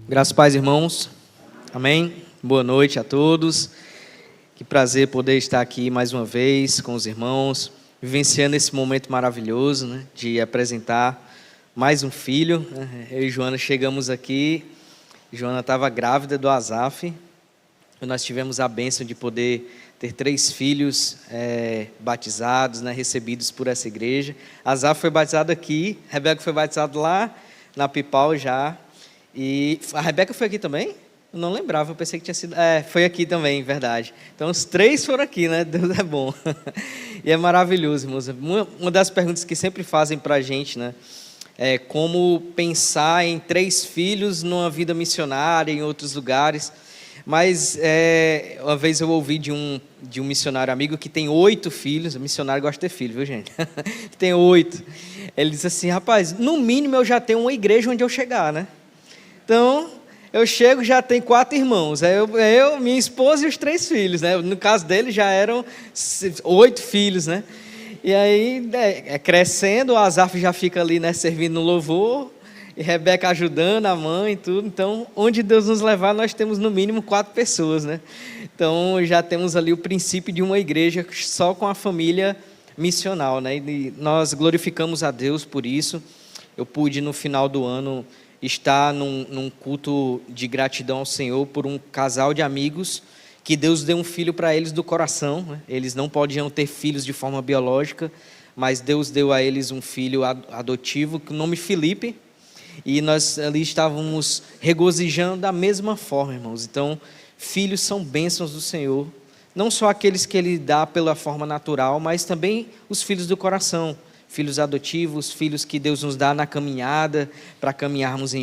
Graças a Deus, irmãos. Amém. Boa noite a todos. Que prazer poder estar aqui mais uma vez com os irmãos, vivenciando esse momento maravilhoso, né, de apresentar mais um filho. Eu e Joana chegamos aqui. Joana estava grávida do Asaf. Nós tivemos a bênção de poder ter 3 filhos batizados, né, recebidos por essa igreja. Asaf foi batizado aqui, Rebeca foi batizado lá na Pipal já. E a Rebeca foi aqui também? Eu não lembrava, eu pensei que tinha sido... foi aqui também, verdade. Então, os 3 foram aqui, né? Deus é bom. E é maravilhoso, irmãos. Uma das perguntas que sempre fazem para a gente, né? É como pensar em 3 filhos numa vida missionária, em outros lugares. Mas, uma vez eu ouvi de um missionário amigo que tem 8 filhos. O missionário gosta de ter filho, viu, gente? Tem 8. Ele disse assim, rapaz, no mínimo eu já tenho uma igreja onde eu chegar, né? Então, eu chego, já tem 4 irmãos, eu, minha esposa e os 3 filhos, né? No caso dele já eram 8 filhos, né? E aí, crescendo, o Asaf já fica ali, né, servindo no louvor, e Rebeca ajudando a mãe e tudo. Então, onde Deus nos levar, nós temos no mínimo 4 pessoas, né? Então, já temos ali o princípio de uma igreja só com a família missional, né? E nós glorificamos a Deus por isso. Eu pude, no final do ano, estar num culto de gratidão ao Senhor por um casal de amigos que Deus deu um filho para eles do coração, né? Eles não podiam ter filhos de forma biológica, mas Deus deu a eles um filho adotivo, com o nome Felipe, e nós ali estávamos regozijando da mesma forma, irmãos. Então, filhos são bênçãos do Senhor, não só aqueles que Ele dá pela forma natural, mas também os filhos do coração, filhos adotivos, filhos que Deus nos dá na caminhada, para caminharmos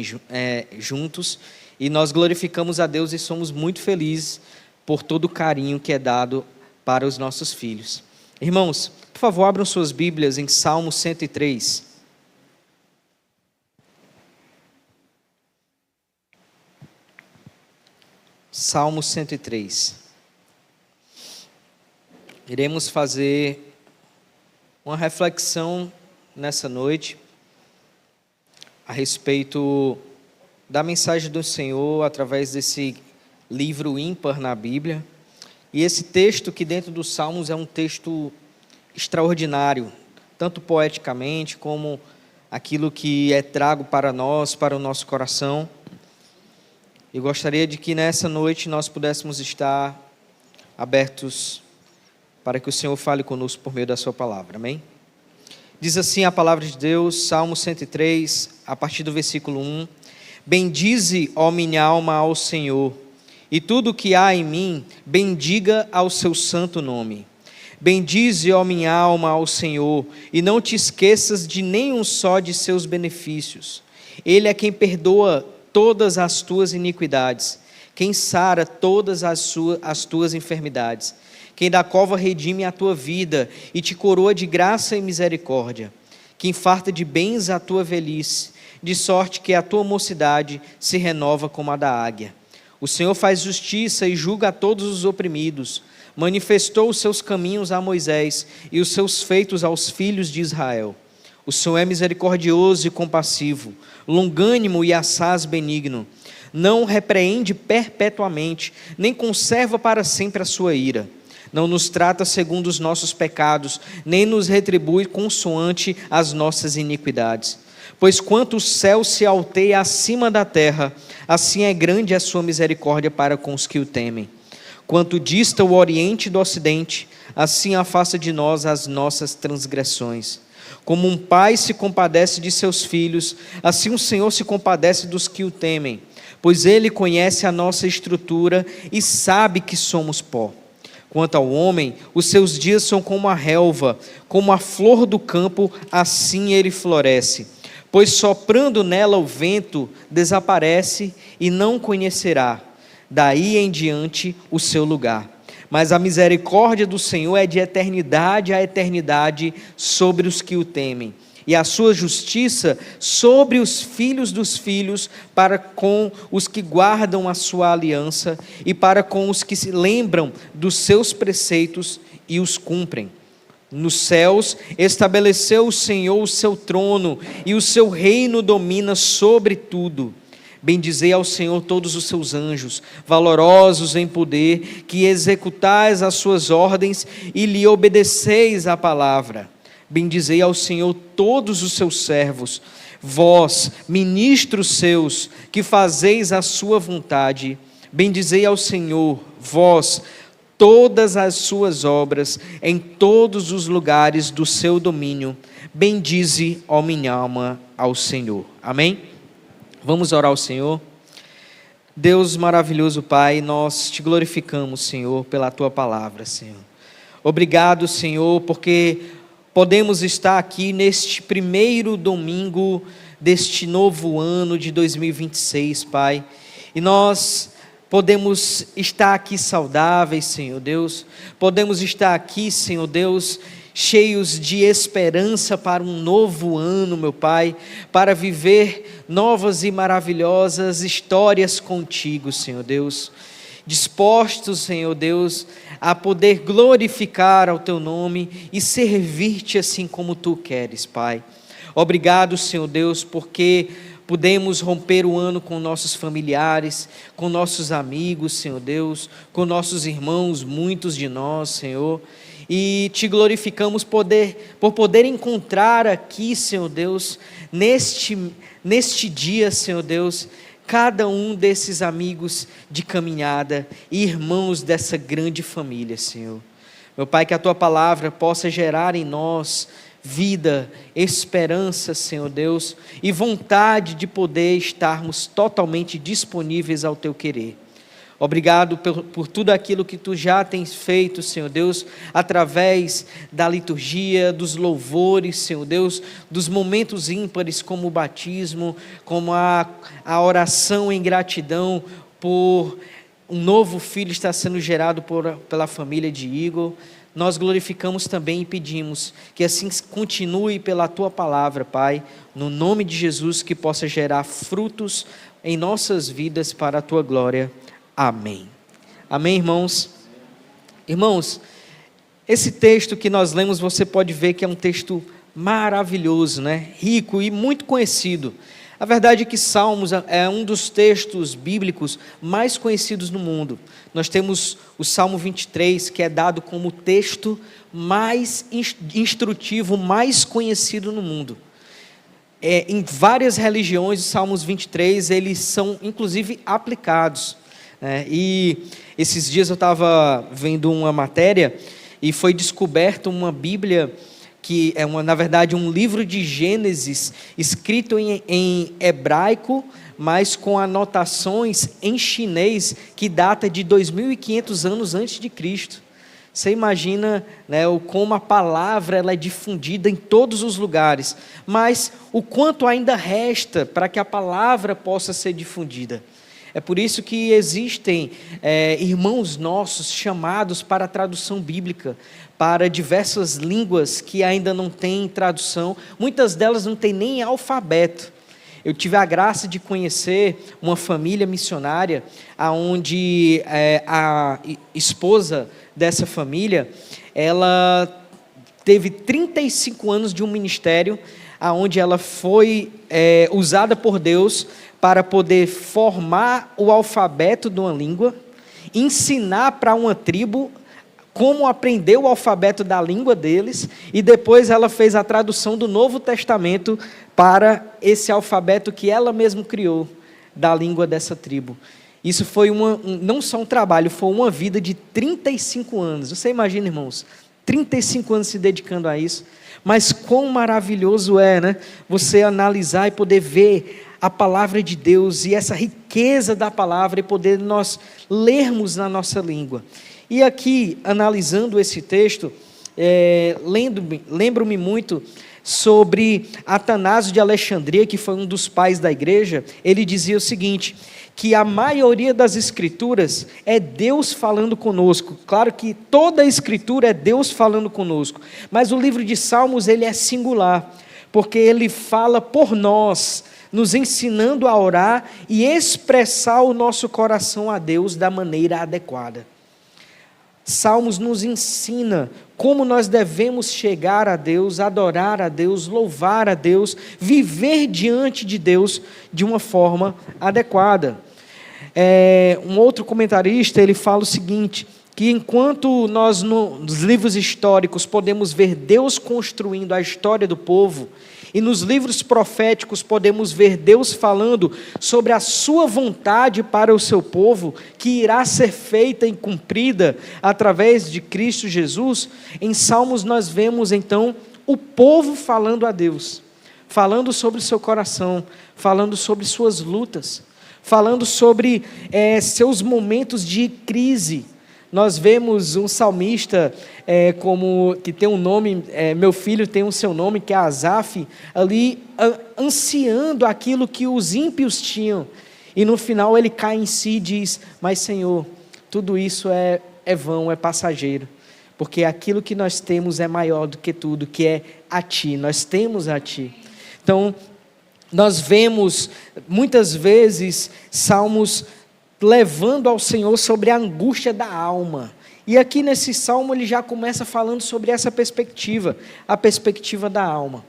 juntos. E nós glorificamos a Deus e somos muito felizes por todo o carinho que é dado para os nossos filhos. Irmãos, por favor, abram suas Bíblias em Salmo 103. Salmo 103. Iremos fazer uma reflexão nessa noite a respeito da mensagem do Senhor através desse livro ímpar na Bíblia. E esse texto que dentro dos Salmos é um texto extraordinário, tanto poeticamente como aquilo que é trago para nós, para o nosso coração. Eu gostaria de que nessa noite nós pudéssemos estar abertos para que o Senhor fale conosco por meio da sua palavra, amém? Diz assim a palavra de Deus, Salmo 103, a partir do versículo 1. Bendize, ó minha alma, ao Senhor, e tudo o que há em mim, bendiga ao seu santo nome. Bendize, ó minha alma, ao Senhor, e não te esqueças de nenhum só de seus benefícios. Ele é quem perdoa todas as tuas iniquidades, quem sara todas as tuas enfermidades, quem da cova redime a tua vida e te coroa de graça e misericórdia, que farta de bens a tua velhice, de sorte que a tua mocidade se renova como a da águia. O Senhor faz justiça e julga a todos os oprimidos, manifestou os seus caminhos a Moisés e os seus feitos aos filhos de Israel. O Senhor é misericordioso e compassivo, longânimo e assaz benigno, não repreende perpetuamente, nem conserva para sempre a sua ira. Não nos trata segundo os nossos pecados, nem nos retribui consoante as nossas iniquidades. Pois quanto o céu se alteia acima da terra, assim é grande a sua misericórdia para com os que o temem. Quanto dista o oriente do ocidente, assim afasta de nós as nossas transgressões. Como um pai se compadece de seus filhos, assim o Senhor se compadece dos que o temem, pois Ele conhece a nossa estrutura e sabe que somos pó. Quanto ao homem, os seus dias são como a relva, como a flor do campo, assim ele floresce. Pois soprando nela o vento, desaparece e não conhecerá, daí em diante, o seu lugar. Mas a misericórdia do Senhor é de eternidade a eternidade sobre os que o temem, e a sua justiça sobre os filhos dos filhos, para com os que guardam a sua aliança e para com os que se lembram dos seus preceitos e os cumprem. Nos céus estabeleceu o Senhor o seu trono, e o seu reino domina sobre tudo. Bendizei ao Senhor todos os seus anjos, valorosos em poder, que executais as suas ordens e lhe obedeceis a palavra. Bendizei ao Senhor todos os seus servos, vós, ministros seus, que fazeis a sua vontade. Bendizei ao Senhor, vós, todas as suas obras, em todos os lugares do seu domínio. Bendize, ó minha alma, ao Senhor. Amém? Vamos orar ao Senhor. Deus maravilhoso Pai, nós te glorificamos, Senhor, pela tua palavra, Senhor. Obrigado, Senhor, porque podemos estar aqui neste primeiro domingo deste novo ano de 2026, Pai, e nós podemos estar aqui saudáveis, Senhor Deus, podemos estar aqui, Senhor Deus, cheios de esperança para um novo ano, meu Pai, para viver novas e maravilhosas histórias contigo, Senhor Deus, dispostos, Senhor Deus, a poder glorificar ao Teu nome e servir-te assim como Tu queres, Pai. Obrigado, Senhor Deus, porque pudemos romper o ano com nossos familiares, com nossos amigos, Senhor Deus, com nossos irmãos, muitos de nós, Senhor, e te glorificamos por poder encontrar aqui, Senhor Deus, neste dia, Senhor Deus, cada um desses amigos de caminhada e irmãos dessa grande família, Senhor. Meu Pai, que a Tua palavra possa gerar em nós vida, esperança, Senhor Deus, e vontade de poder estarmos totalmente disponíveis ao Teu querer. Obrigado por tudo aquilo que Tu já tens feito, Senhor Deus, através da liturgia, dos louvores, Senhor Deus, dos momentos ímpares como o batismo, como a oração em gratidão por um novo filho estar sendo gerado pela família de Igor. Nós glorificamos também e pedimos que assim continue pela Tua palavra, Pai, no nome de Jesus, que possa gerar frutos em nossas vidas para a Tua glória. Amém. Amém, irmãos? Irmãos, esse texto que nós lemos, você pode ver que é um texto maravilhoso, né? Rico e muito conhecido. A verdade é que Salmos é um dos textos bíblicos mais conhecidos no mundo. Nós temos o Salmo 23, que é dado como o texto mais instrutivo, mais conhecido no mundo. Em várias religiões, os Salmos 23, eles são inclusive aplicados. E esses dias eu estava vendo uma matéria e foi descoberta uma Bíblia que é na verdade um livro de Gênesis escrito em hebraico, mas com anotações em chinês que data de 2.500 anos antes de Cristo. Você imagina, né, como a palavra ela é difundida em todos os lugares, mas o quanto ainda resta para que a palavra possa ser difundida. É por isso que existem irmãos nossos chamados para a tradução bíblica, para diversas línguas que ainda não têm tradução, muitas delas não têm nem alfabeto. Eu tive a graça de conhecer uma família missionária, onde a esposa dessa família, ela teve 35 anos de um ministério, onde ela foi usada por Deus para poder formar o alfabeto de uma língua, ensinar para uma tribo como aprender o alfabeto da língua deles, e depois ela fez a tradução do Novo Testamento para esse alfabeto que ela mesma criou, da língua dessa tribo. Isso foi não só um trabalho, foi uma vida de 35 anos. Você imagina, irmãos, 35 anos se dedicando a isso, mas quão maravilhoso é, né? Você analisar e poder ver a palavra de Deus e essa riqueza da palavra e poder nós lermos na nossa língua. E aqui, analisando esse texto, lembro-me muito sobre Atanásio de Alexandria, que foi um dos pais da igreja. Ele dizia o seguinte, que a maioria das escrituras é Deus falando conosco. Claro que toda a escritura é Deus falando conosco, mas o livro de Salmos ele é singular, porque ele fala por nós, nos ensinando a orar e expressar o nosso coração a Deus da maneira adequada. Salmos nos ensina como nós devemos chegar a Deus, adorar a Deus, louvar a Deus, viver diante de Deus de uma forma adequada. Um outro comentarista, ele fala o seguinte, que enquanto nós nos livros históricos podemos ver Deus construindo a história do povo, e nos livros proféticos podemos ver Deus falando sobre a sua vontade para o seu povo, que irá ser feita e cumprida através de Cristo Jesus, em Salmos nós vemos então o povo falando a Deus, falando sobre o seu coração, falando sobre suas lutas, falando sobre seus momentos de crise. Nós vemos um salmista que tem um nome, meu filho tem o seu nome, que é Asaf, ali ansiando aquilo que os ímpios tinham, e no final ele cai em si e diz, mas Senhor, tudo isso é vão, é passageiro, porque aquilo que nós temos é maior do que tudo, que é a Ti, nós temos a Ti. Então, nós vemos muitas vezes salmos levando ao Senhor sobre a angústia da alma. E aqui nesse salmo ele já começa falando sobre essa perspectiva, a perspectiva da alma.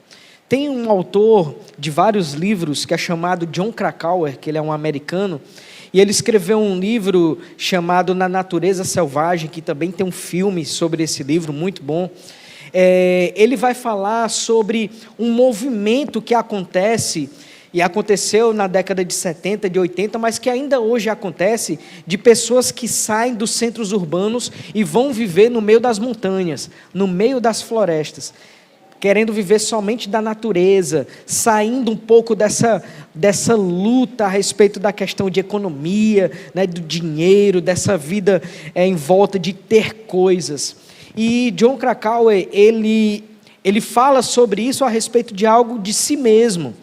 Tem um autor de vários livros que é chamado Jon Krakauer, que ele é um americano, e ele escreveu um livro chamado Na Natureza Selvagem, que também tem um filme sobre esse livro, muito bom. Ele vai falar sobre um movimento que acontece, e aconteceu na década de 70, de 80, mas que ainda hoje acontece, de pessoas que saem dos centros urbanos e vão viver no meio das montanhas, no meio das florestas, querendo viver somente da natureza, saindo um pouco dessa luta a respeito da questão de economia, né, do dinheiro, dessa vida em volta de ter coisas. E Jon Krakauer, ele fala sobre isso a respeito de algo de si mesmo.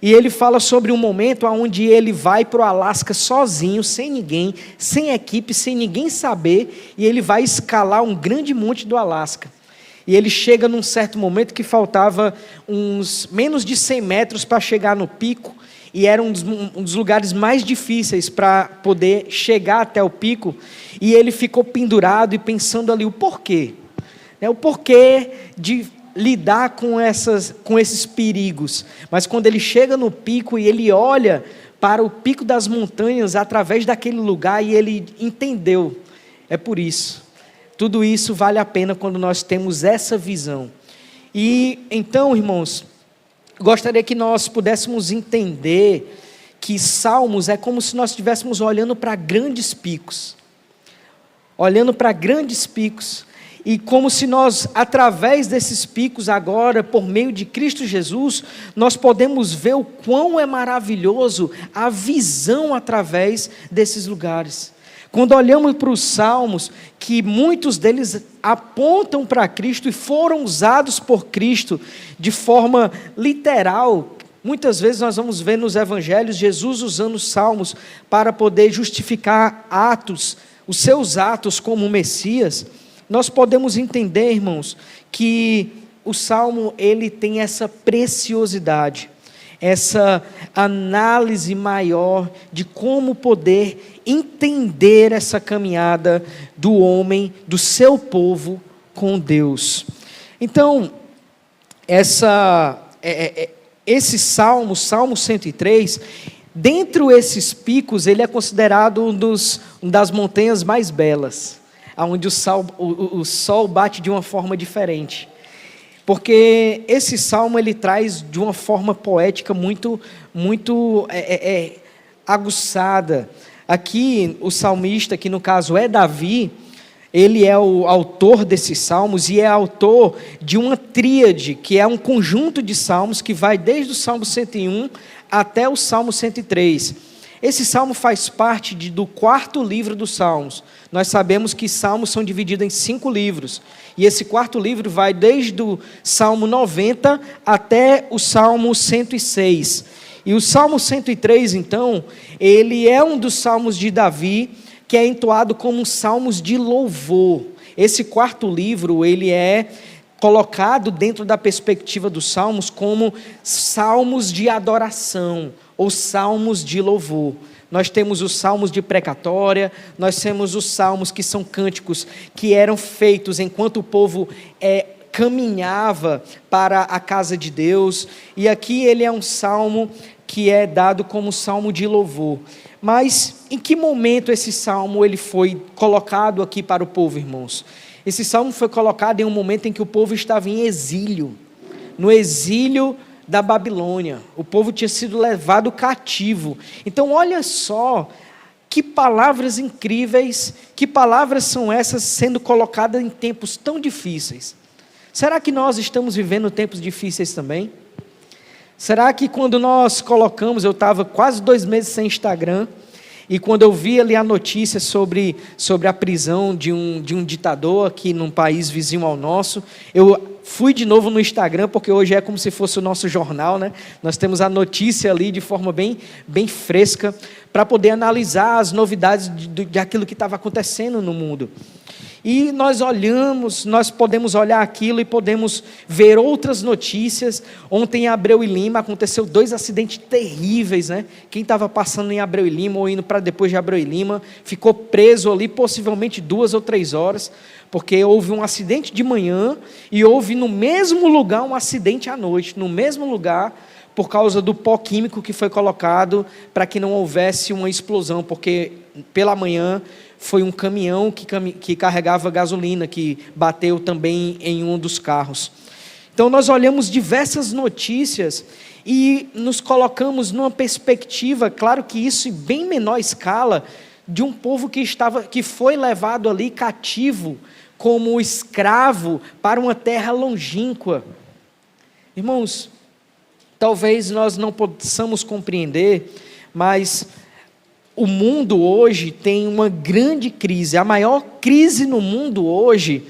E ele fala sobre um momento onde ele vai para o Alasca sozinho, sem ninguém, sem equipe, sem ninguém saber, e ele vai escalar um grande monte do Alasca. E ele chega num certo momento que faltava uns menos de 100 metros para chegar no pico, e era um dos lugares mais difíceis para poder chegar até o pico, e ele ficou pendurado e pensando ali o porquê. O porquê de lidar com esses perigos, mas quando ele chega no pico e ele olha para o pico das montanhas através daquele lugar e ele entendeu, é por isso, tudo isso vale a pena quando nós temos essa visão. E então, irmãos, gostaria que nós pudéssemos entender que Salmos é como se nós estivéssemos olhando para grandes picos, e como se nós, através desses picos agora, por meio de Cristo Jesus, nós podemos ver o quão é maravilhoso a visão através desses lugares. Quando olhamos para os salmos, que muitos deles apontam para Cristo e foram usados por Cristo de forma literal. Muitas vezes nós vamos ver nos evangelhos Jesus usando os salmos para poder justificar os seus atos como Messias. Nós podemos entender, irmãos, que o Salmo ele tem essa preciosidade, essa análise maior de como poder entender essa caminhada do homem, do seu povo com Deus. Então, esse Salmo 103, dentre esses picos, ele é considerado uma das montanhas mais belas, onde o sol bate de uma forma diferente, porque esse salmo ele traz de uma forma poética muito aguçada. Aqui o salmista, que no caso é Davi, ele é o autor desses salmos e é autor de uma tríade, que é um conjunto de salmos que vai desde o Salmo 101 até o Salmo 103. Esse salmo faz parte do 4º livro dos Salmos. Nós sabemos que salmos são divididos em 5 livros. E esse 4º livro vai desde o Salmo 90 até o Salmo 106. E o Salmo 103, então, ele é um dos salmos de Davi, que é entoado como salmos de louvor. Esse 4º livro, ele é colocado dentro da perspectiva dos salmos como salmos de adoração ou salmos de louvor. Nós temos os salmos de precatória, nós temos os salmos que são cânticos que eram feitos enquanto o povo caminhava para a casa de Deus, e aqui ele é um salmo que é dado como salmo de louvor. Mas em que momento esse salmo ele foi colocado aqui para o povo, irmãos? Esse salmo foi colocado em um momento em que o povo estava em exílio, no exílio da Babilônia. O povo tinha sido levado cativo. Então olha só, que palavras incríveis, que palavras são essas sendo colocadas em tempos tão difíceis. Será que nós estamos vivendo tempos difíceis também? Será que quando nós colocamos, eu estava quase 2 meses sem Instagram, e quando eu vi ali a notícia sobre a prisão de um ditador aqui num país vizinho ao nosso, eu fui de novo no Instagram, porque hoje é como se fosse o nosso jornal, né? Nós temos a notícia ali de forma bem fresca, para poder analisar as novidades de aquilo que estava acontecendo no mundo. E nós podemos olhar aquilo e podemos ver outras notícias. Ontem em Abreu e Lima aconteceu 2 acidentes terríveis, né? Quem estava passando em Abreu e Lima ou indo para depois de Abreu e Lima ficou preso ali possivelmente 2 ou 3 horas, porque houve um acidente de manhã e houve no mesmo lugar um acidente à noite, no mesmo lugar, por causa do pó químico que foi colocado para que não houvesse uma explosão, porque pela manhã foi um caminhão que carregava gasolina, que bateu também em um dos carros. Então nós olhamos diversas notícias e nos colocamos numa perspectiva, claro que isso em bem menor escala, de um povo que foi levado ali cativo, como escravo, para uma terra longínqua. Irmãos, talvez nós não possamos compreender, mas o mundo hoje tem uma grande crise. A maior crise no mundo hoje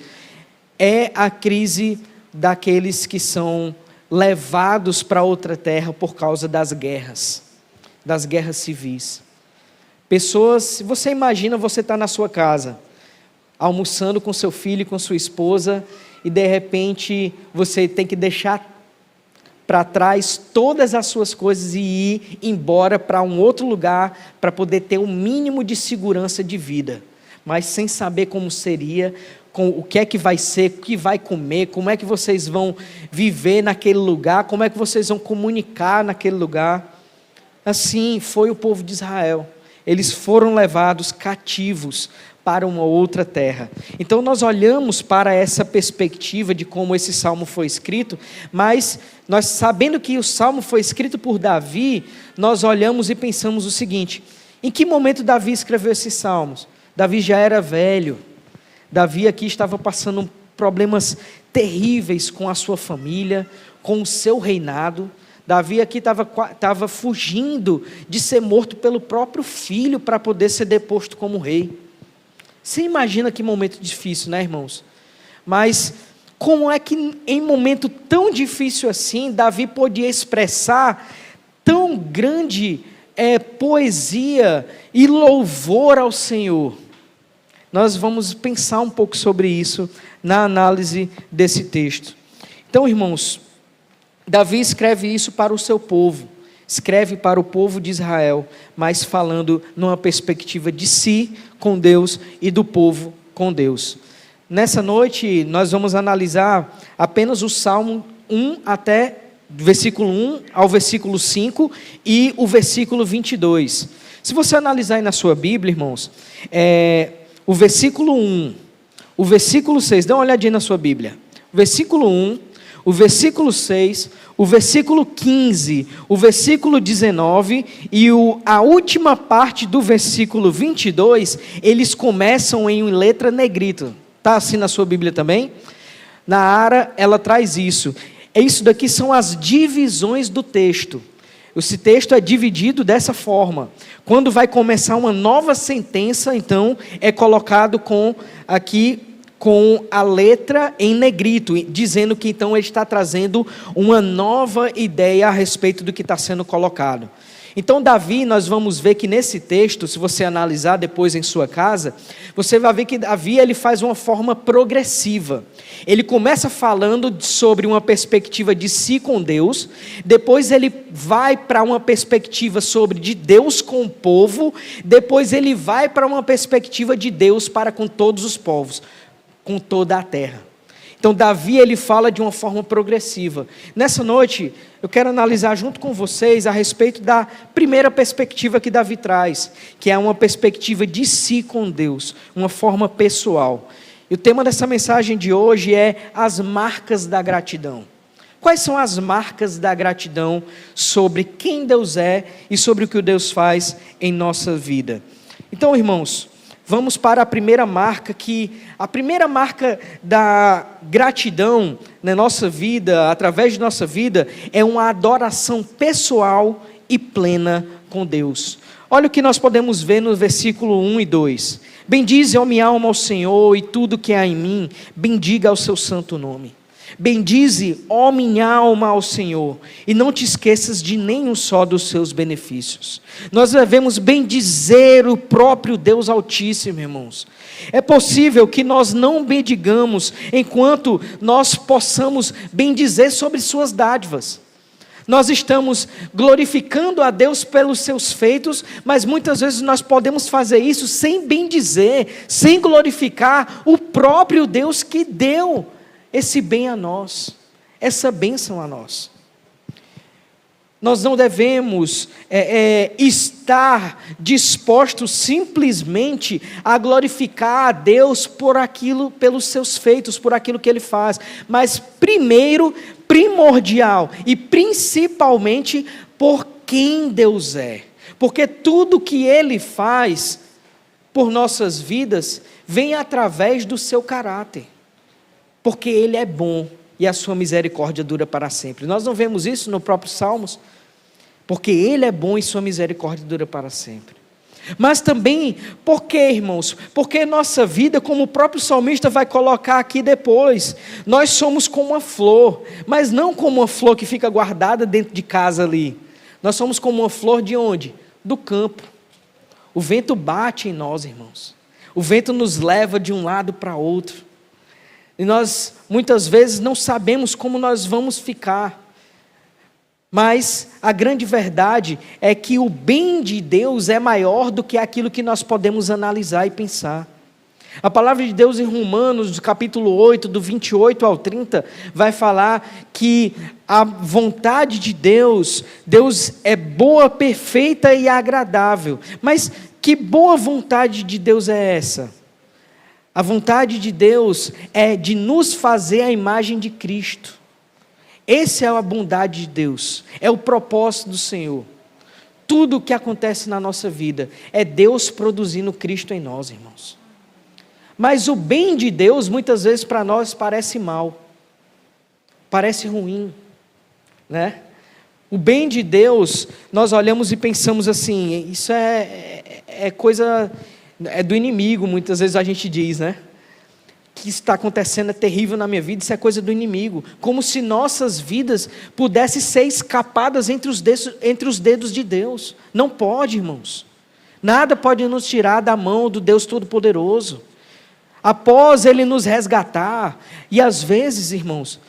é a crise daqueles que são levados para outra terra por causa das guerras civis. Pessoas, você imagina, você está na sua casa, almoçando com seu filho e com sua esposa, e de repente você tem que deixar para trás todas as suas coisas e ir embora para um outro lugar para poder ter um mínimo de segurança de vida, mas sem saber como seria, com o que é que vai ser, o que vai comer, como é que vocês vão viver naquele lugar, como é que vocês vão comunicar naquele lugar. Assim foi o povo de Israel. Eles foram levados cativos para uma outra terra. Então nós olhamos para essa perspectiva de como esse salmo foi escrito, mas nós, sabendo que o salmo foi escrito por Davi, nós olhamos e pensamos o seguinte: em que momento Davi escreveu esses salmos? Davi já era velho. Davi aqui estava passando problemas terríveis com a sua família, com o seu reinado. Davi aqui estava fugindo de ser morto pelo próprio filho para poder ser deposto como rei. Você imagina que momento difícil, né, irmãos? Mas como é que em momento tão difícil assim, Davi podia expressar tão grande poesia e louvor ao Senhor? Nós vamos pensar um pouco sobre isso na análise desse texto. Então, irmãos, Davi escreve isso para o seu povo, escreve para o povo de Israel, mas falando numa perspectiva de si com Deus e do povo com Deus. Nessa noite nós vamos analisar apenas o Salmo 1 até versículo 1 ao versículo 5 e o versículo 22. Se você analisar aí na sua Bíblia, irmãos, o versículo 1, o versículo 6, dá uma olhadinha na sua Bíblia. O versículo 1, o versículo 6, o versículo 15, o versículo 19 e a última parte do versículo 22, eles começam em letra negrita. Está assim na sua Bíblia também? Na Ara, ela traz isso. Isso daqui são as divisões do texto. Esse texto é dividido dessa forma. Quando vai começar uma nova sentença, então, é colocado com a letra em negrito, dizendo que então ele está trazendo uma nova ideia a respeito do que está sendo colocado. Então Davi, nós vamos ver que nesse texto, se você analisar depois em sua casa, você vai ver que Davi ele faz uma forma progressiva. Ele começa falando sobre uma perspectiva de si com Deus, depois ele vai para uma perspectiva sobre de Deus com o povo, depois ele vai para uma perspectiva de Deus para com todos os povos, com toda a terra. Então Davi ele fala de uma forma progressiva. Nessa noite eu quero analisar junto com vocês a respeito da primeira perspectiva que Davi traz, que é uma perspectiva de si com Deus, uma forma pessoal. E o tema dessa mensagem de hoje é as marcas da gratidão. Quais são as marcas da gratidão sobre quem Deus é e sobre o que Deus faz em nossa vida? Então, irmãos, vamos para a primeira marca, a primeira marca da gratidão na nossa vida, através de nossa vida, é uma adoração pessoal e plena com Deus. Olha o que nós podemos ver no versículo 1 e 2. Bendize, ó minha alma, ao Senhor, e tudo que há em mim, bendiga ao seu santo nome. Bendize, ó minha alma, ao Senhor, e não te esqueças de nenhum só dos seus benefícios. Nós devemos bendizer o próprio Deus Altíssimo, irmãos. É possível que nós não bendigamos enquanto nós possamos bendizer sobre suas dádivas. Nós estamos glorificando a Deus pelos seus feitos, mas muitas vezes nós podemos fazer isso sem bendizer, sem glorificar o próprio Deus que deu esse bem a nós, essa bênção a nós. Nós não devemos estar dispostos simplesmente a glorificar a Deus por aquilo, pelos seus feitos, por aquilo que Ele faz, mas primeiro, primordial e principalmente por quem Deus é, porque tudo que Ele faz por nossas vidas vem através do seu caráter. Porque Ele é bom e a sua misericórdia dura para sempre. Nós não vemos isso no próprio Salmos? Porque Ele é bom e sua misericórdia dura para sempre. Mas também, por quê, irmãos? Porque nossa vida, como o próprio salmista vai colocar aqui depois, nós somos como uma flor, mas não como uma flor que fica guardada dentro de casa ali. Nós somos como uma flor de onde? Do campo. O vento bate em nós, irmãos. O vento nos leva de um lado para outro. E nós, muitas vezes, não sabemos como nós vamos ficar. Mas a grande verdade é que o bem de Deus é maior do que aquilo que nós podemos analisar e pensar. A palavra de Deus em Romanos, capítulo 8, do 28 ao 30, vai falar que a vontade de Deus é boa, perfeita e agradável. Mas que boa vontade de Deus é essa? A vontade de Deus é de nos fazer a imagem de Cristo. Essa é a bondade de Deus, é o propósito do Senhor. Tudo o que acontece na nossa vida é Deus produzindo Cristo em nós, irmãos. Mas o bem de Deus, muitas vezes para nós parece mal, parece ruim, né? O bem de Deus, nós olhamos e pensamos assim, isso é coisa... É do inimigo, muitas vezes a gente diz, né? Que isso está acontecendo é terrível na minha vida, isso é coisa do inimigo. Como se nossas vidas pudessem ser escapadas entre os dedos de Deus. Não pode, irmãos. Nada pode nos tirar da mão do Deus Todo-Poderoso. Após Ele nos resgatar, e às vezes, irmãos,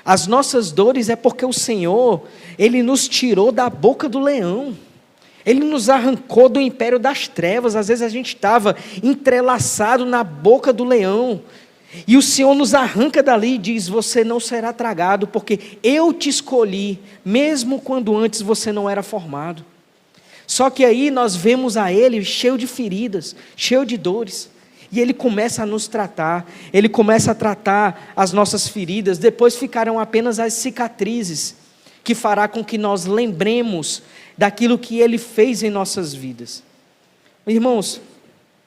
as nossas dores é porque o Senhor, Ele nos tirou da boca do leão. Ele nos arrancou do império das trevas. Às vezes a gente estava entrelaçado na boca do leão. E o Senhor nos arranca dali e diz, você não será tragado, porque eu te escolhi, mesmo quando antes você não era formado. Só que aí nós vemos a Ele cheio de feridas, cheio de dores. E Ele começa a nos tratar, Ele começa a tratar as nossas feridas, depois ficarão apenas as cicatrizes, que fará com que nós lembremos daquilo que Ele fez em nossas vidas. Irmãos,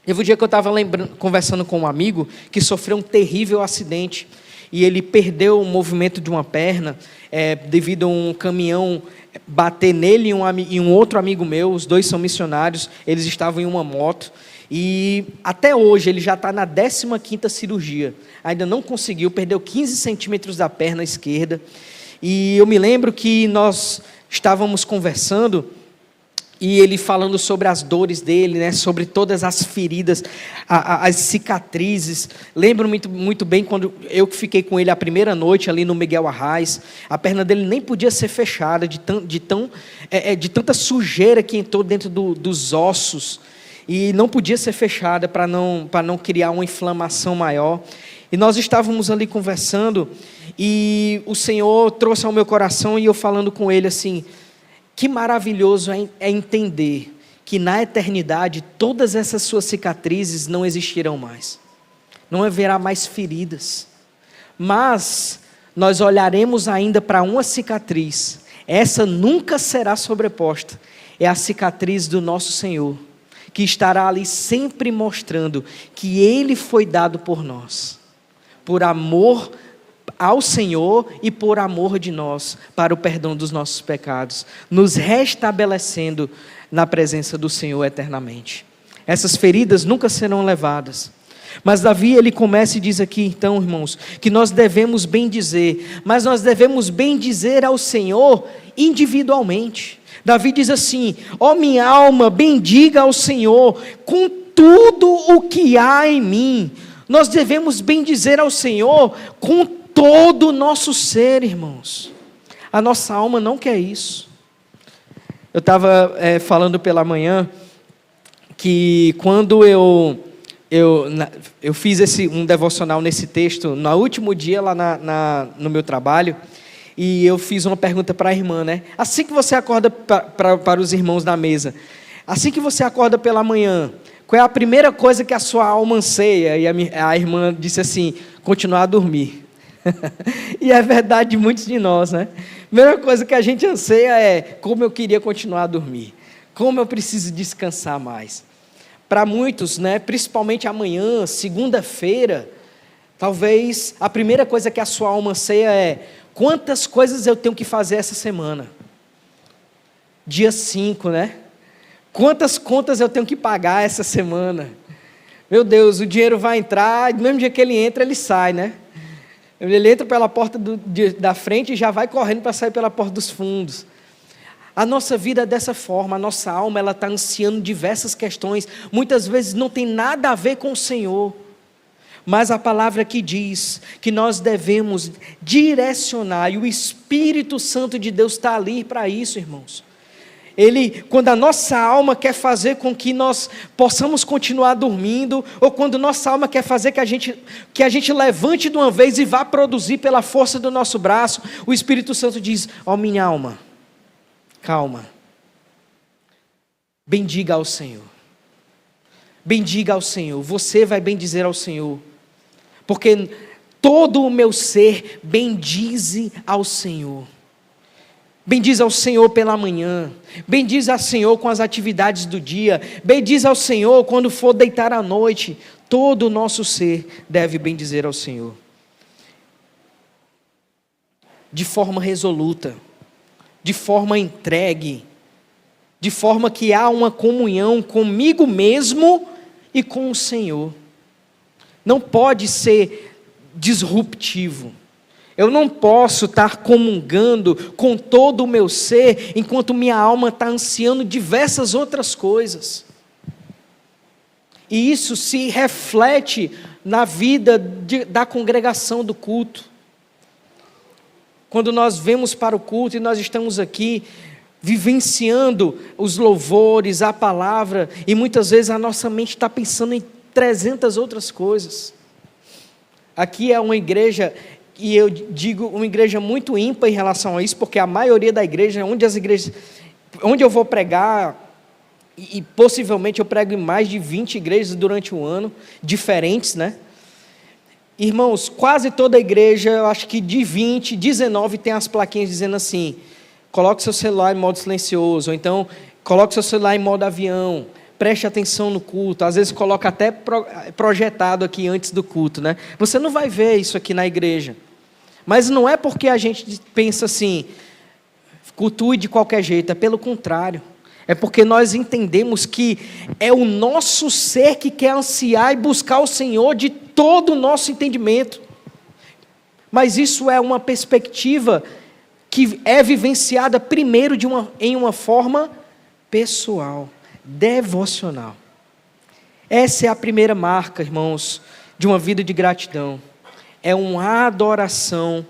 teve um dia que eu estava conversando com um amigo que sofreu um terrível acidente e ele perdeu o movimento de uma perna devido a um caminhão bater nele e um outro amigo meu. Os dois são missionários, eles estavam em uma moto e até hoje ele já está na 15ª cirurgia, ainda não conseguiu, perdeu 15 centímetros da perna esquerda. E eu me lembro que nós estávamos conversando e ele falando sobre as dores dele, né, sobre todas as feridas, as cicatrizes. Lembro muito bem quando eu fiquei com ele a primeira noite ali no Miguel Arraes, a perna dele nem podia ser fechada, de tanta sujeira que entrou dentro dos ossos, e não podia ser fechada para não criar uma inflamação maior. E nós estávamos ali conversando, e o Senhor trouxe ao meu coração, e eu falando com ele assim: que maravilhoso é entender que na eternidade todas essas suas cicatrizes não existirão mais, não haverá mais feridas, mas nós olharemos ainda para uma cicatriz, essa nunca será sobreposta, é a cicatriz do nosso Senhor, que estará ali sempre mostrando que Ele foi dado por nós, por amor ao Senhor e por amor de nós, para o perdão dos nossos pecados, nos restabelecendo na presença do Senhor eternamente. Essas feridas nunca serão levadas. Mas Davi, ele começa e diz aqui, então, irmãos, que nós devemos bendizer, mas nós devemos bendizer ao Senhor individualmente. Davi diz assim: ó minha alma, bendiga ao Senhor com tudo o que há em mim. Nós devemos bendizer ao Senhor com todo o nosso ser, irmãos. A nossa alma não quer isso. Eu estava falando pela manhã que quando eu fiz um devocional nesse texto, no último dia lá no meu trabalho, e eu fiz uma pergunta para a irmã, né? Assim que você acorda, para os irmãos da mesa, assim que você acorda pela manhã, qual é a primeira coisa que a sua alma anseia? E a irmã disse assim: continuar a dormir. E é verdade de muitos de nós, né? A primeira coisa que a gente anseia é: como eu queria continuar a dormir, como eu preciso descansar mais. Para muitos, né, principalmente amanhã, segunda-feira, talvez a primeira coisa que a sua alma anseia é: quantas coisas eu tenho que fazer essa semana? Dia 5, né? Quantas contas eu tenho que pagar essa semana? Meu Deus, o dinheiro vai entrar, e no mesmo dia que ele entra, ele sai, né? Ele entra pela porta da frente e já vai correndo para sair pela porta dos fundos. A nossa vida é dessa forma, a nossa alma está ansiando diversas questões, muitas vezes não tem nada a ver com o Senhor, mas a palavra aqui diz que nós devemos direcionar, e o Espírito Santo de Deus está ali para isso, irmãos. Quando a nossa alma quer fazer com que nós possamos continuar dormindo, ou quando nossa alma quer fazer que a gente levante de uma vez e vá produzir pela força do nosso braço, o Espírito Santo diz: ó minha alma, calma, bendiga ao Senhor, bendiga ao Senhor, você vai bendizer ao Senhor, porque todo o meu ser bendize ao Senhor. Bendiz ao Senhor pela manhã, bendiz ao Senhor com as atividades do dia, bendiz ao Senhor quando for deitar à noite. Todo o nosso ser deve bendizer ao Senhor, de forma resoluta, de forma entregue, de forma que há uma comunhão comigo mesmo e com o Senhor. Não pode ser disruptivo. Eu não posso estar comungando com todo o meu ser, enquanto minha alma está ansiando diversas outras coisas. E isso se reflete na vida da congregação do culto. Quando nós vemos para o culto e nós estamos aqui vivenciando os louvores, a palavra, e muitas vezes a nossa mente está pensando em 300 outras coisas. Aqui é uma igreja, e eu digo uma igreja muito ímpar em relação a isso, porque a maioria da igreja, onde eu vou pregar, e possivelmente eu prego em mais de 20 igrejas durante o ano, diferentes, né? Irmãos, quase toda a igreja, eu acho que de 20, 19 tem as plaquinhas dizendo assim: coloque seu celular em modo silencioso, ou então coloque seu celular em modo avião, preste atenção no culto. Às vezes coloca até projetado aqui antes do culto, né? Você não vai ver isso aqui na igreja, mas não é porque a gente pensa assim, cultue de qualquer jeito, é pelo contrário, é porque nós entendemos que é o nosso ser que quer ansiar e buscar o Senhor de todo o nosso entendimento, mas isso é uma perspectiva que é vivenciada primeiro em uma forma pessoal, devocional. Essa é a primeira marca, irmãos, de uma vida de gratidão. É uma adoração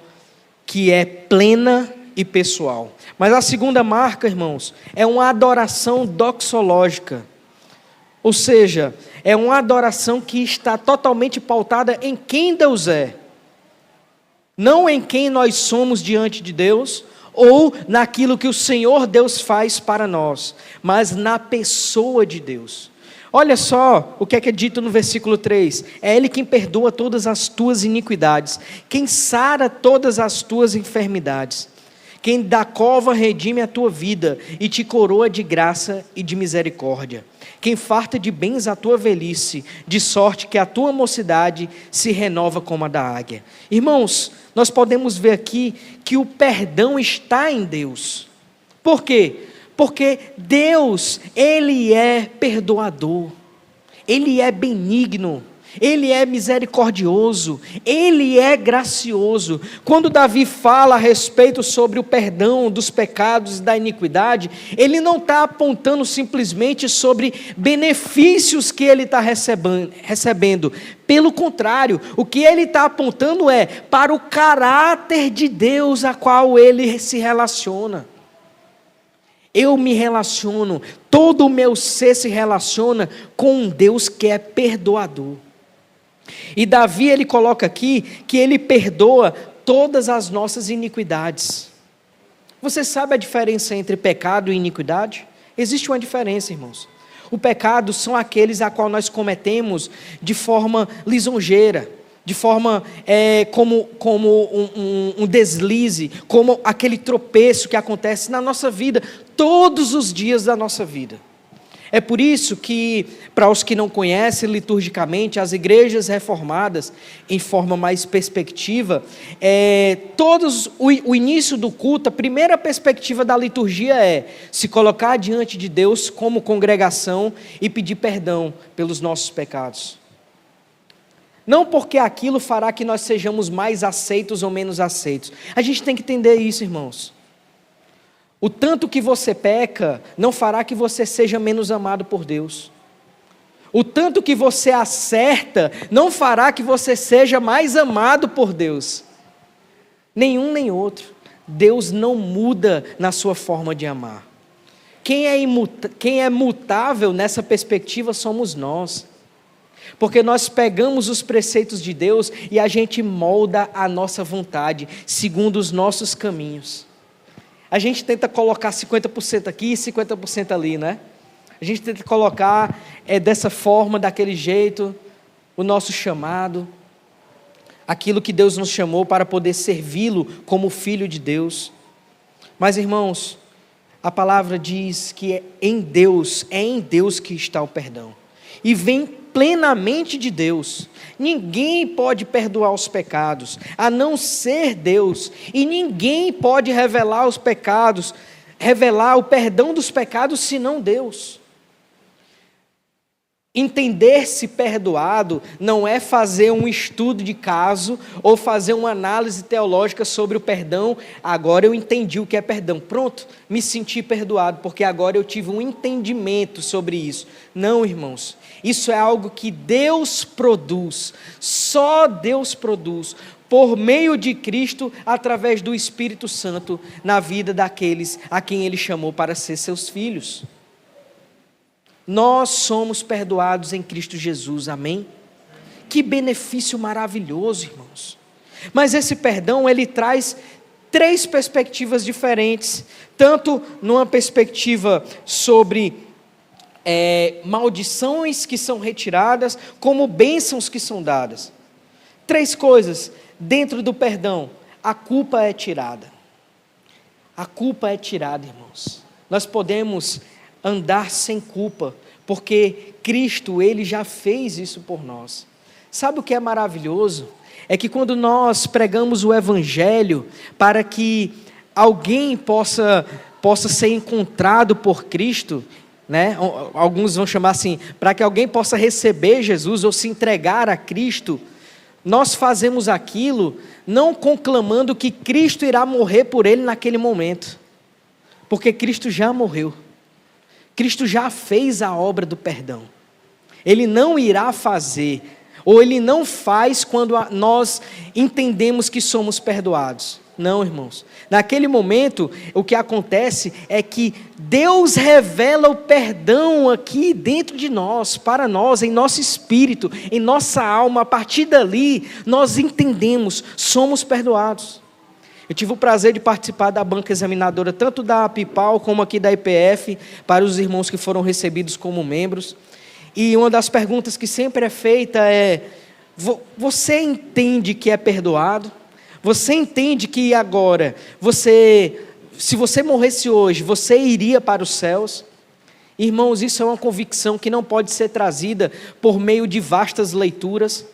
que é plena e pessoal. Mas a segunda marca, irmãos, é uma adoração doxológica. Ou seja, é uma adoração que está totalmente pautada em quem Deus é. Não em quem nós somos diante de Deus, ou naquilo que o Senhor Deus faz para nós, mas na pessoa de Deus. Olha só o que é dito no versículo 3. É Ele quem perdoa todas as tuas iniquidades, quem sara todas as tuas enfermidades, quem da cova redime a tua vida e te coroa de graça e de misericórdia, quem farta de bens a tua velhice, de sorte que a tua mocidade se renova como a da águia. Irmãos, nós podemos ver aqui que o perdão está em Deus. Por quê? Porque Deus, Ele é perdoador, Ele é benigno, Ele é misericordioso, Ele é gracioso. Quando Davi fala a respeito sobre o perdão dos pecados e da iniquidade, ele não está apontando simplesmente sobre benefícios que ele está recebendo. Pelo contrário, o que ele está apontando é para o caráter de Deus a qual ele se relaciona. Eu me relaciono, todo o meu ser se relaciona com um Deus que é perdoador. E Davi, ele coloca aqui que ele perdoa todas as nossas iniquidades. Você sabe a diferença entre pecado e iniquidade? Existe uma diferença, irmãos. O pecado são aqueles a qual nós cometemos de forma lisonjeira, de forma como um deslize, como aquele tropeço que acontece na nossa vida, todos os dias da nossa vida. É por isso que, para os que não conhecem liturgicamente, as igrejas reformadas, em forma mais perspectiva, o início do culto, a primeira perspectiva da liturgia é se colocar diante de Deus como congregação e pedir perdão pelos nossos pecados. Não porque aquilo fará que nós sejamos mais aceitos ou menos aceitos. A gente tem que entender isso, irmãos. O tanto que você peca não fará que você seja menos amado por Deus. O tanto que você acerta não fará que você seja mais amado por Deus. Nenhum nem outro. Deus não muda na sua forma de amar. Quem é mutável nessa perspectiva somos nós. Porque nós pegamos os preceitos de Deus e a gente molda a nossa vontade, segundo os nossos caminhos. A gente tenta colocar 50% aqui e 50% ali, né? A gente tenta colocar dessa forma, daquele jeito, o nosso chamado, aquilo que Deus nos chamou para poder servi-lo como filho de Deus. Mas, irmãos, a palavra diz que é em Deus que está o perdão. E vem plenamente de Deus. Ninguém pode perdoar os pecados, a não ser Deus. E ninguém pode revelar os pecados, revelar o perdão dos pecados, senão Deus. Entender-se perdoado não é fazer um estudo de caso ou fazer uma análise teológica sobre o perdão. Agora eu entendi o que é perdão. Pronto, me senti perdoado, porque agora eu tive um entendimento sobre isso. Não, irmãos, isso é algo que Deus produz, só Deus produz, por meio de Cristo, através do Espírito Santo, na vida daqueles a quem Ele chamou para ser seus filhos. Nós somos perdoados em Cristo Jesus, amém? Que benefício maravilhoso, irmãos. Mas esse perdão, ele traz 3 perspectivas diferentes, tanto numa perspectiva sobre maldições que são retiradas, como bênçãos que são dadas. 3 coisas dentro do perdão: a culpa é tirada. A culpa é tirada, irmãos. Nós podemos andar sem culpa, porque Cristo, Ele já fez isso por nós. Sabe o que é maravilhoso? É que quando nós pregamos o Evangelho para que alguém possa ser encontrado por Cristo, né? Alguns vão chamar assim, para que alguém possa receber Jesus ou se entregar a Cristo, nós fazemos aquilo não conclamando que Cristo irá morrer por ele naquele momento, porque Cristo já morreu. Cristo já fez a obra do perdão. Ele não irá fazer, ou Ele não faz quando nós entendemos que somos perdoados. Não, irmãos. Naquele momento, o que acontece é que Deus revela o perdão aqui dentro de nós, para nós, em nosso espírito, em nossa alma. A partir dali, nós entendemos, somos perdoados. Eu tive o prazer de participar da banca examinadora, tanto da APIPAL como aqui da IPF, para os irmãos que foram recebidos como membros. E uma das perguntas que sempre é feita é: você entende que é perdoado? Você entende que agora, se você morresse hoje, você iria para os céus? Irmãos, isso é uma convicção que não pode ser trazida por meio de vastas leituras,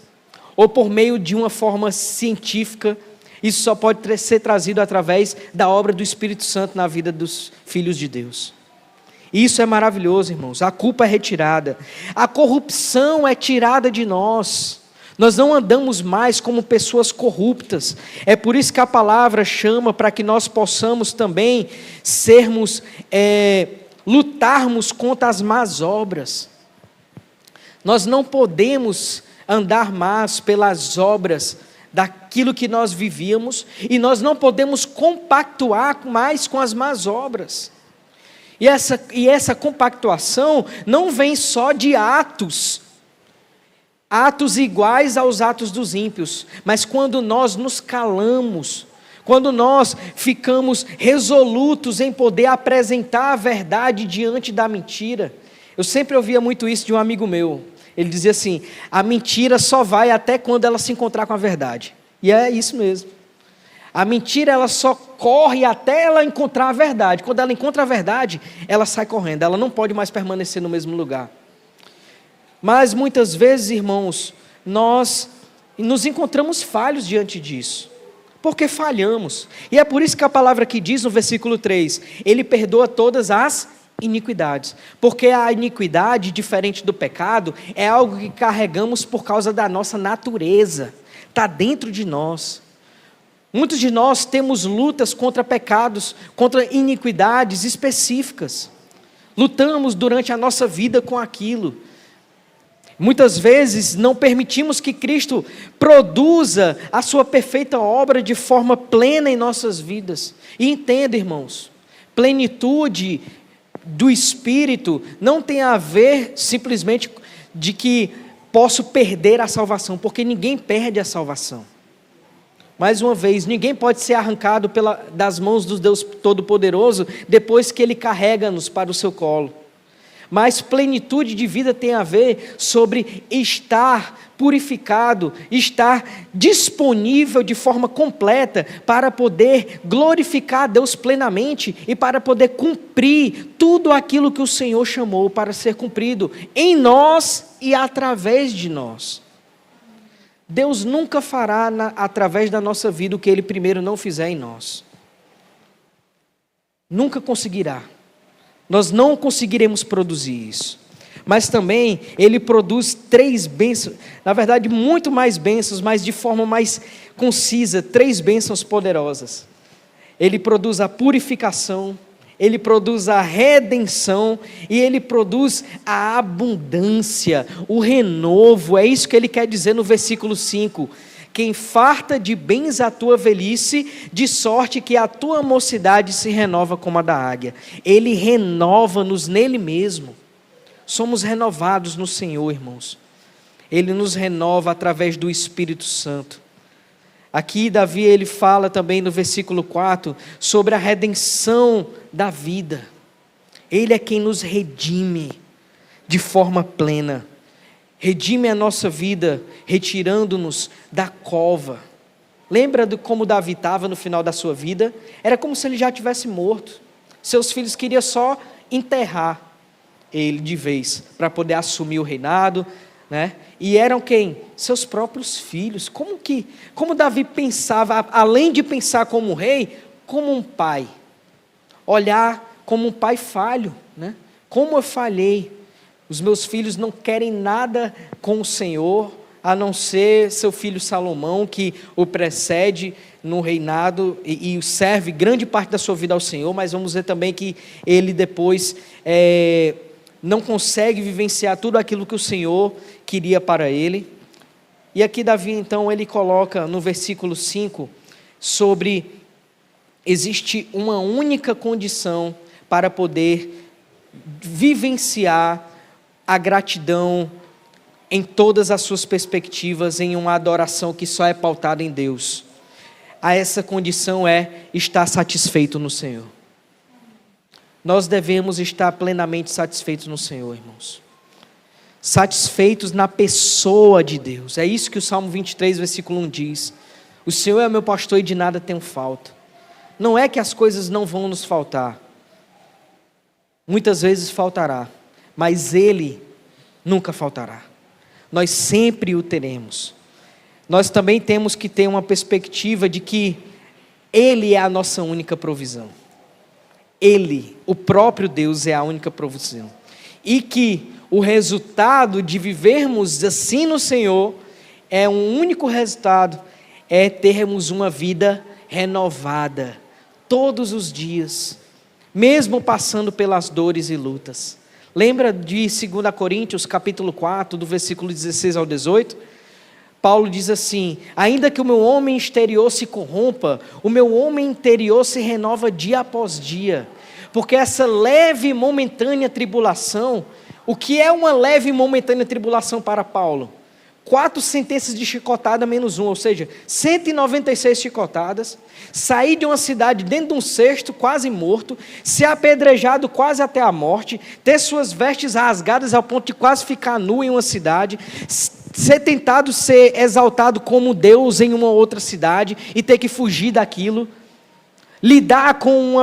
ou por meio de uma forma científica. Isso só pode ser trazido através da obra do Espírito Santo na vida dos filhos de Deus. Isso é maravilhoso, irmãos. A culpa é retirada, a corrupção é tirada de nós. Nós não andamos mais como pessoas corruptas. É por isso que a palavra chama para que nós possamos também lutarmos contra as más obras. Nós não podemos andar mais pelas obras daquilo que nós vivíamos, e nós não podemos compactuar mais com as más obras. E essa compactuação não vem só de atos iguais aos atos dos ímpios, mas quando nós nos calamos, quando nós ficamos resolutos em poder apresentar a verdade diante da mentira. Eu sempre ouvia muito isso de um amigo meu. Ele dizia assim: a mentira só vai até quando ela se encontrar com a verdade. E é isso mesmo. A mentira, ela só corre até ela encontrar a verdade. Quando ela encontra a verdade, ela sai correndo. Ela não pode mais permanecer no mesmo lugar. Mas muitas vezes, irmãos, nós nos encontramos falhos diante disso, porque falhamos. E é por isso que a palavra aqui diz no versículo 3, Ele perdoa todas as iniquidades, porque a iniquidade, diferente do pecado, é algo que carregamos por causa da nossa natureza, está dentro de nós. Muitos de nós temos lutas contra pecados, contra iniquidades específicas, lutamos durante a nossa vida com aquilo. Muitas vezes não permitimos que Cristo produza a sua perfeita obra de forma plena em nossas vidas. E entenda, irmãos, plenitude do Espírito não tem a ver simplesmente de que posso perder a salvação, porque ninguém perde a salvação. Mais uma vez, ninguém pode ser arrancado das mãos do Deus Todo-Poderoso depois que Ele carrega-nos para o seu colo. Mas plenitude de vida tem a ver sobre estar purificado, estar disponível de forma completa para poder glorificar a Deus plenamente e para poder cumprir tudo aquilo que o Senhor chamou para ser cumprido em nós e através de nós. Deus nunca fará através da nossa vida o que Ele primeiro não fizer em nós. Nunca conseguirá. Nós não conseguiremos produzir isso. Mas também Ele produz 3 bênçãos, na verdade muito mais bênçãos, mas de forma mais concisa, 3 bênçãos poderosas. Ele produz a purificação, Ele produz a redenção e Ele produz a abundância, o renovo. É isso que Ele quer dizer no versículo 5. Quem farta de bens a tua velhice, de sorte que a tua mocidade se renova como a da águia. Ele renova-nos nele mesmo. Somos renovados no Senhor, irmãos. Ele nos renova através do Espírito Santo. Aqui Davi, ele fala também no versículo 4, sobre a redenção da vida. Ele é quem nos redime de forma plena. Redime a nossa vida, retirando-nos da cova. Lembra de como Davi estava no final da sua vida? Era como se ele já tivesse morto. Seus filhos queriam só enterrar ele de vez, para poder assumir o reinado, né? E eram quem? Seus próprios filhos. Como Davi pensava, além de pensar como um rei, como um pai. Olhar como um pai falho, né? Como eu falhei. Os meus filhos não querem nada com o Senhor, a não ser seu filho Salomão, que o precede no reinado e serve grande parte da sua vida ao Senhor, mas vamos ver também que ele depois não consegue vivenciar tudo aquilo que o Senhor queria para ele. E aqui Davi, então, ele coloca no versículo 5 sobre existe uma única condição para poder vivenciar a gratidão em todas as suas perspectivas, em uma adoração que só é pautada em Deus. Essa condição é estar satisfeito no Senhor. Nós devemos estar plenamente satisfeitos no Senhor, irmãos. Satisfeitos na pessoa de Deus. É isso que o Salmo 23, versículo 1 diz. O Senhor é meu pastor e de nada tenho falta. Não é que as coisas não vão nos faltar. Muitas vezes faltará, mas Ele nunca faltará. Nós sempre o teremos. Nós também temos que ter uma perspectiva de que Ele é a nossa única provisão. Ele, o próprio Deus, é a única provisão. E que o resultado de vivermos assim no Senhor, um único resultado, é termos uma vida renovada, todos os dias, mesmo passando pelas dores e lutas. Lembra de 2 Coríntios, capítulo 4, do versículo 16 ao 18? Paulo diz assim: ainda que o meu homem exterior se corrompa, o meu homem interior se renova dia após dia, porque essa leve e momentânea tribulação, o que é uma leve e momentânea tribulação para Paulo? 4 sentenças de chicotada menos 1, ou seja, 196 chicotadas, sair de uma cidade dentro de um cesto quase morto, ser apedrejado quase até a morte, ter suas vestes rasgadas ao ponto de quase ficar nu em uma cidade, ser tentado ser exaltado como Deus em uma outra cidade e ter que fugir daquilo, lidar com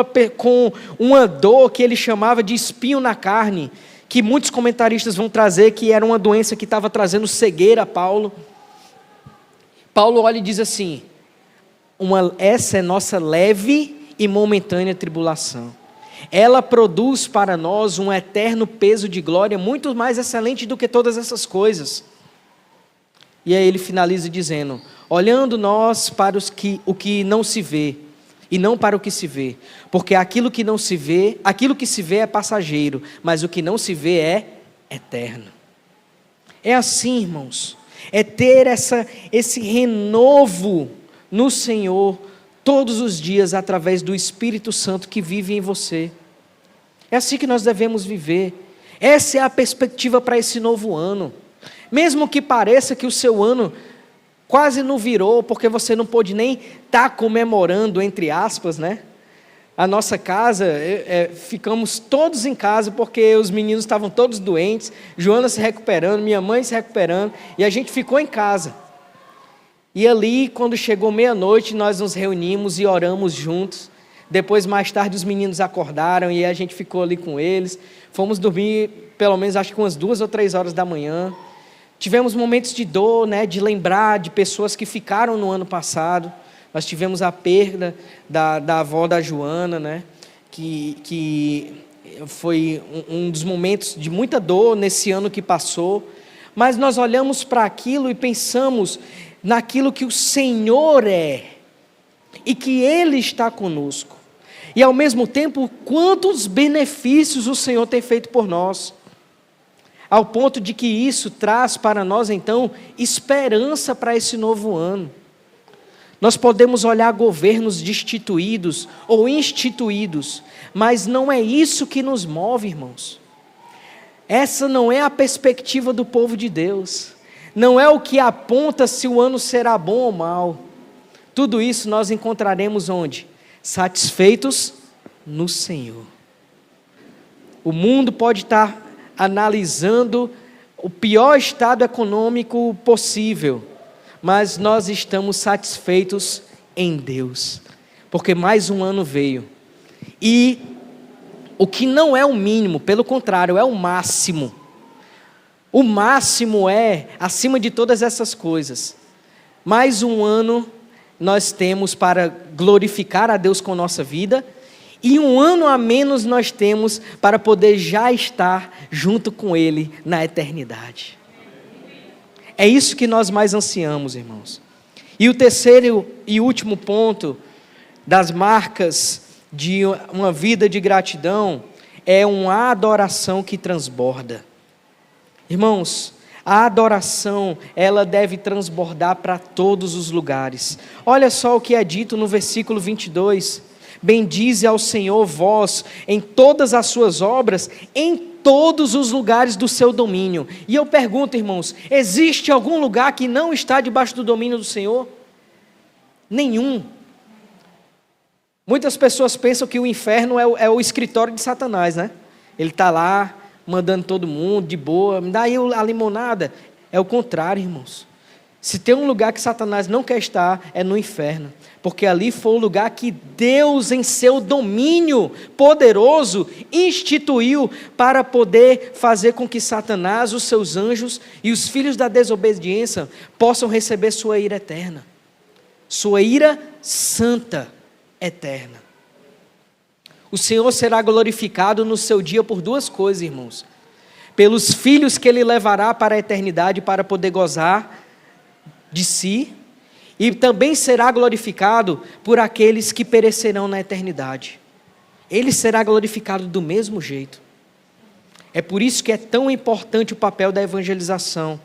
uma dor que ele chamava de espinho na carne, que muitos comentaristas vão trazer que era uma doença que estava trazendo cegueira a Paulo. Paulo olha e diz assim: essa é nossa leve e momentânea tribulação. Ela produz para nós um eterno peso de glória muito mais excelente do que todas essas coisas. E aí ele finaliza dizendo: olhando nós para o que não se vê, e não para o que se vê, porque aquilo que se vê é passageiro, mas o que não se vê é eterno. É assim, irmãos, é ter esse renovo no Senhor todos os dias através do Espírito Santo que vive em você. É assim que nós devemos viver. Essa é a perspectiva para esse novo ano. Mesmo que pareça que o seu ano quase não virou, porque você não pôde nem estar comemorando, entre aspas, né? A nossa casa, ficamos todos em casa, porque os meninos estavam todos doentes, Joana se recuperando, minha mãe se recuperando, e a gente ficou em casa. E ali, quando chegou meia-noite, nós nos reunimos e oramos juntos. Depois, mais tarde, os meninos acordaram e a gente ficou ali com eles. Fomos dormir, pelo menos, acho que umas 2 ou 3 horas da manhã. Tivemos momentos de dor, né, de lembrar de pessoas que ficaram no ano passado. Nós tivemos a perda da avó da Joana, né, que foi um dos momentos de muita dor nesse ano que passou. Mas nós olhamos para aquilo e pensamos naquilo que o Senhor é e que Ele está conosco. E ao mesmo tempo, quantos benefícios o Senhor tem feito por nós. Ao ponto de que isso traz para nós, então, esperança para esse novo ano. Nós podemos olhar governos destituídos ou instituídos, mas não é isso que nos move, irmãos. Essa não é a perspectiva do povo de Deus. Não é o que aponta se o ano será bom ou mal. Tudo isso nós encontraremos onde? Satisfeitos no Senhor. O mundo pode estar analisando o pior estado econômico possível, mas nós estamos satisfeitos em Deus, porque mais um ano veio, e o que não é o mínimo, pelo contrário, é o máximo. O máximo é acima de todas essas coisas. Mais um ano nós temos para glorificar a Deus com nossa vida, e um ano a menos nós temos para poder já estar junto com Ele na eternidade. É isso que nós mais ansiamos, irmãos. E o terceiro e último ponto das marcas de uma vida de gratidão é uma adoração que transborda. Irmãos, a adoração, ela deve transbordar para todos os lugares. Olha só o que é dito no versículo 22. Bendize ao Senhor vós em todas as suas obras, em todos os lugares do seu domínio. E eu pergunto, irmãos, existe algum lugar que não está debaixo do domínio do Senhor? Nenhum. Muitas pessoas pensam que o inferno é o escritório de Satanás, né? Ele está lá, mandando todo mundo, de boa, me dá aí a limonada. É o contrário, irmãos. Se tem um lugar que Satanás não quer estar, é no inferno. Porque ali foi o lugar que Deus, em seu domínio poderoso, instituiu para poder fazer com que Satanás, os seus anjos e os filhos da desobediência possam receber sua ira eterna. Sua ira santa eterna. O Senhor será glorificado no seu dia por duas coisas, irmãos. Pelos filhos que Ele levará para a eternidade para poder gozar de si, e também será glorificado por aqueles que perecerão na eternidade. Ele será glorificado do mesmo jeito. É por isso que é tão importante o papel da evangelização.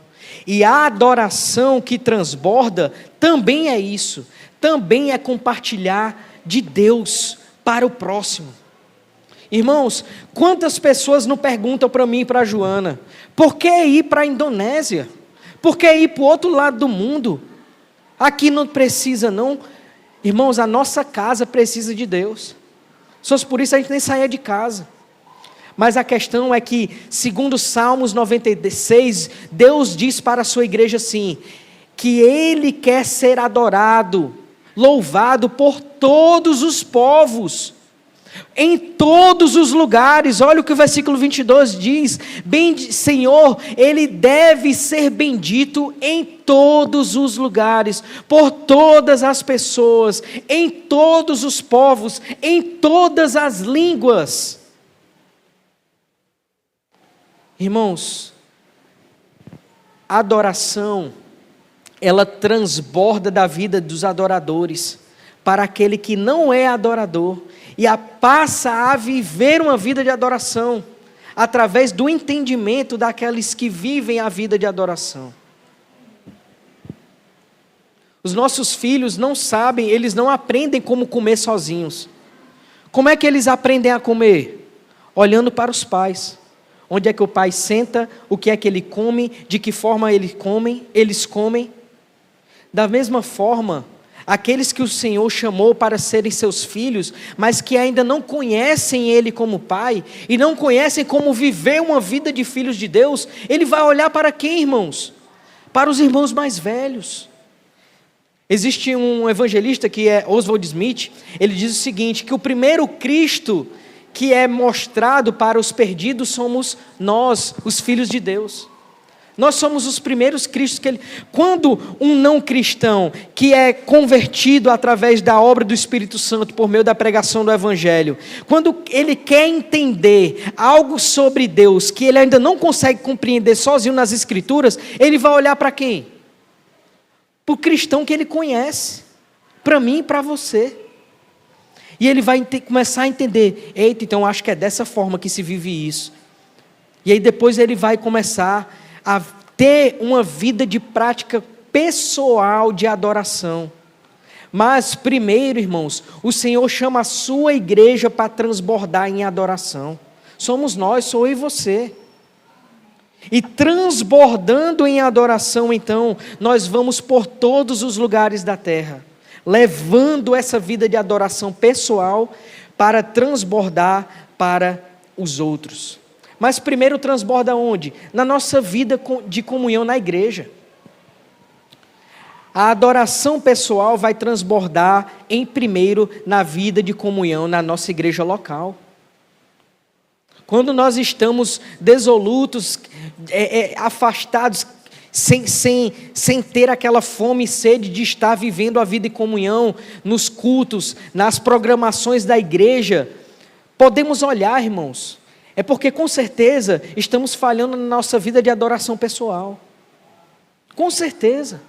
E a adoração que transborda também é isso. Também é compartilhar de Deus para o próximo. Irmãos, quantas pessoas não perguntam para mim e para a Joana, por que ir para a Indonésia? Por que ir para o outro lado do mundo? Aqui não precisa não. Irmãos, a nossa casa precisa de Deus. Só por isso a gente nem saía de casa. Mas a questão é que, segundo Salmos 96, Deus diz para a sua igreja assim, que Ele quer ser adorado, louvado por todos os povos, em todos os lugares. Olha o que o versículo 22 diz, Senhor, Ele deve ser bendito em todos os lugares, por todas as pessoas, em todos os povos, em todas as línguas. Irmãos, a adoração, ela transborda da vida dos adoradores, para aquele que não é adorador, e passa a viver uma vida de adoração, através do entendimento daqueles que vivem a vida de adoração. Os nossos filhos não sabem, eles não aprendem como comer sozinhos. Como é que eles aprendem a comer? Olhando para os pais. Onde é que o pai senta, o que é que ele come, de que forma eles comem. Da mesma forma, aqueles que o Senhor chamou para serem seus filhos, mas que ainda não conhecem Ele como Pai, e não conhecem como viver uma vida de filhos de Deus, Ele vai olhar para quem, irmãos? Para os irmãos mais velhos. Existe um evangelista que é Oswald Smith, ele diz o seguinte, que o primeiro Cristo que é mostrado para os perdidos somos nós, os filhos de Deus. Nós somos os primeiros Cristos que Ele... Quando um não cristão que é convertido através da obra do Espírito Santo por meio da pregação do Evangelho, quando ele quer entender algo sobre Deus que ele ainda não consegue compreender sozinho nas Escrituras, ele vai olhar para quem? Para o cristão que ele conhece, para mim e para você. E ele vai começar a entender, eita, então acho que é dessa forma que se vive isso. E aí depois ele vai começar a ter uma vida de prática pessoal de adoração. Mas primeiro, irmãos, o Senhor chama a sua igreja para transbordar em adoração. Somos nós, sou eu e você. E transbordando em adoração, então, nós vamos por todos os lugares da terra, levando essa vida de adoração pessoal para transbordar para os outros. Mas primeiro transborda onde? Na nossa vida de comunhão na igreja. A adoração pessoal vai transbordar em primeiro na vida de comunhão na nossa igreja local. Quando nós estamos desolutos, afastados, sem ter aquela fome e sede de estar vivendo a vida em comunhão, nos cultos, nas programações da igreja, podemos olhar, irmãos, é porque com certeza estamos falhando na nossa vida de adoração pessoal. Com certeza.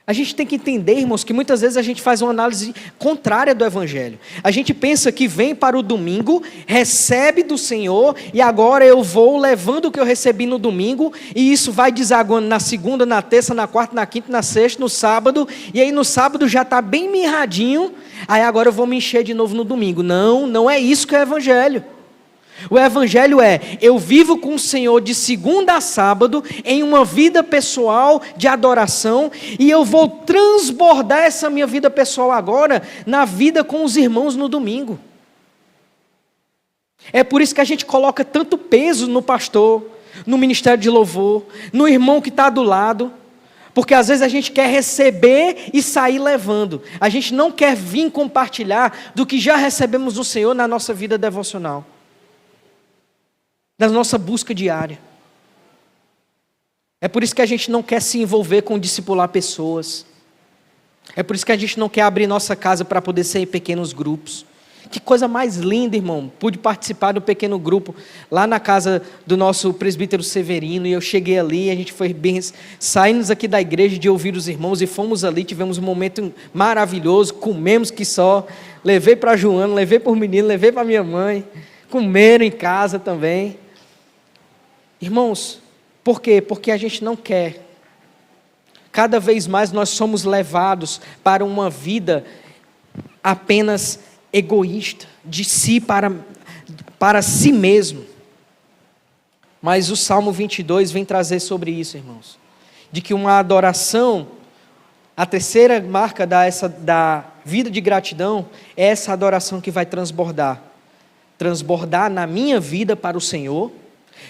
A gente tem que entender, irmãos, que muitas vezes a gente faz uma análise contrária do Evangelho. A gente pensa que vem para o domingo, recebe do Senhor, e agora eu vou levando o que eu recebi no domingo, e isso vai desaguando na segunda, na terça, na quarta, na quinta, na sexta, no sábado, e aí no sábado já está bem mirradinho, aí agora eu vou me encher de novo no domingo. Não, não é isso que é o Evangelho. O Evangelho é, eu vivo com o Senhor de segunda a sábado, em uma vida pessoal de adoração, e eu vou transbordar essa minha vida pessoal agora, na vida com os irmãos no domingo. É por isso que a gente coloca tanto peso no pastor, no ministério de louvor, no irmão que está do lado, porque às vezes a gente quer receber e sair levando, a gente não quer vir compartilhar do que já recebemos do Senhor na nossa vida devocional, da nossa busca diária. É por isso que a gente não quer se envolver com discipular pessoas. É por isso que a gente não quer abrir nossa casa para poder ser em pequenos grupos. Que coisa mais linda, irmão. Pude participar do pequeno grupo lá na casa do nosso presbítero Severino, e eu cheguei ali, a gente foi bem, saímos aqui da igreja de ouvir os irmãos e fomos ali, tivemos um momento maravilhoso, comemos que só, levei para Joana, levei para o menino, levei para minha mãe, comeram em casa também. Irmãos, por quê? Porque a gente não quer. Cada vez mais nós somos levados para uma vida apenas egoísta, de si para si mesmo. Mas o Salmo 22 vem trazer sobre isso, irmãos. De que uma adoração, a terceira marca da vida de gratidão, é essa adoração que vai transbordar. Transbordar na minha vida para o Senhor,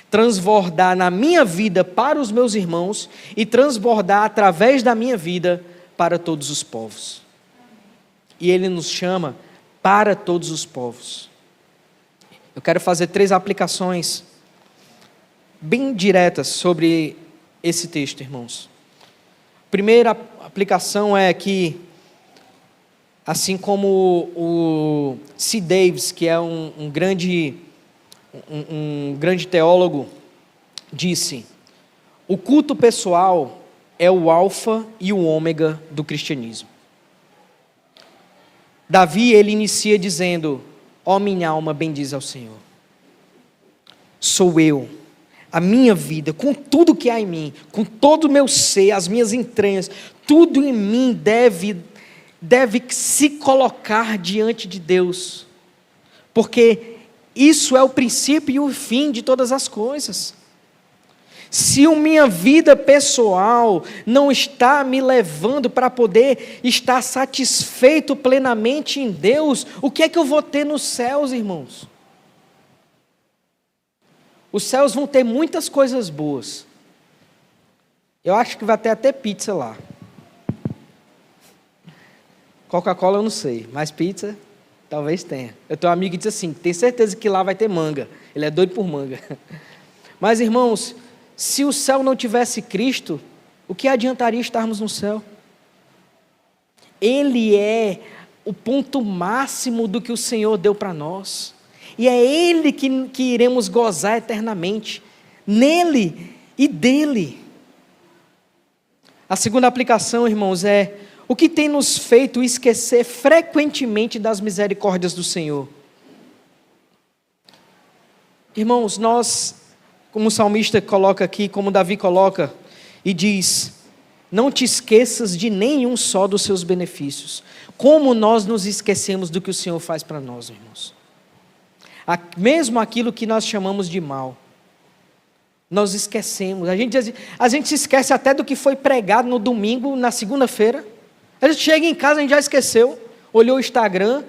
transbordar na minha vida para os meus irmãos e transbordar através da minha vida para todos os povos. E Ele nos chama para todos os povos. Eu quero fazer 3 aplicações bem diretas sobre esse texto, irmãos. A primeira aplicação é que, assim como o C. Davis, que é um grande teólogo, disse: o culto pessoal é o alfa e o ômega do cristianismo. Davi, ele inicia dizendo: ó minha alma, bendiz ao Senhor. Sou eu, a minha vida, com tudo que há em mim, com todo o meu ser, as minhas entranhas, tudo em mim deve se colocar diante de Deus, porque isso é o princípio e o fim de todas as coisas. Se a minha vida pessoal não está me levando para poder estar satisfeito plenamente em Deus, o que é que eu vou ter nos céus, irmãos? Os céus vão ter muitas coisas boas. Eu acho que vai ter até pizza lá. Coca-Cola eu não sei, mas pizza talvez tenha. Eu tenho um amigo que diz assim: tem certeza que lá vai ter manga. Ele é doido por manga. Mas, irmãos, se o céu não tivesse Cristo, o que adiantaria estarmos no céu? Ele é o ponto máximo do que o Senhor deu para nós. E é Ele que iremos gozar eternamente. Nele e dele. A segunda aplicação, irmãos, é: o que tem nos feito esquecer frequentemente das misericórdias do Senhor? Irmãos, nós, como o salmista coloca aqui, como Davi coloca, e diz: não te esqueças de nenhum só dos seus benefícios. Como nós nos esquecemos do que o Senhor faz para nós, irmãos. Mesmo aquilo que nós chamamos de mal, nós esquecemos. A gente se esquece até do que foi pregado no domingo, na segunda-feira. A gente chega em casa, a gente já esqueceu, olhou o Instagram,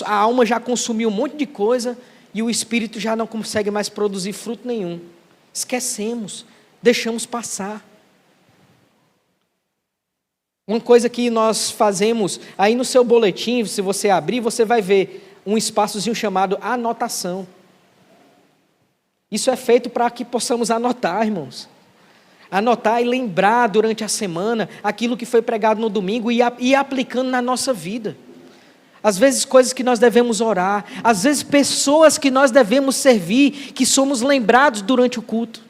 a alma já consumiu um monte de coisa, e o espírito já não consegue mais produzir fruto nenhum. Esquecemos, deixamos passar. Uma coisa que nós fazemos, aí no seu boletim, se você abrir, você vai ver um espaçozinho chamado anotação. Isso é feito para que possamos anotar, irmãos. Anotar e lembrar durante a semana aquilo que foi pregado no domingo e ir aplicando na nossa vida. Às vezes coisas que nós devemos orar, às vezes pessoas que nós devemos servir, que somos lembrados durante o culto.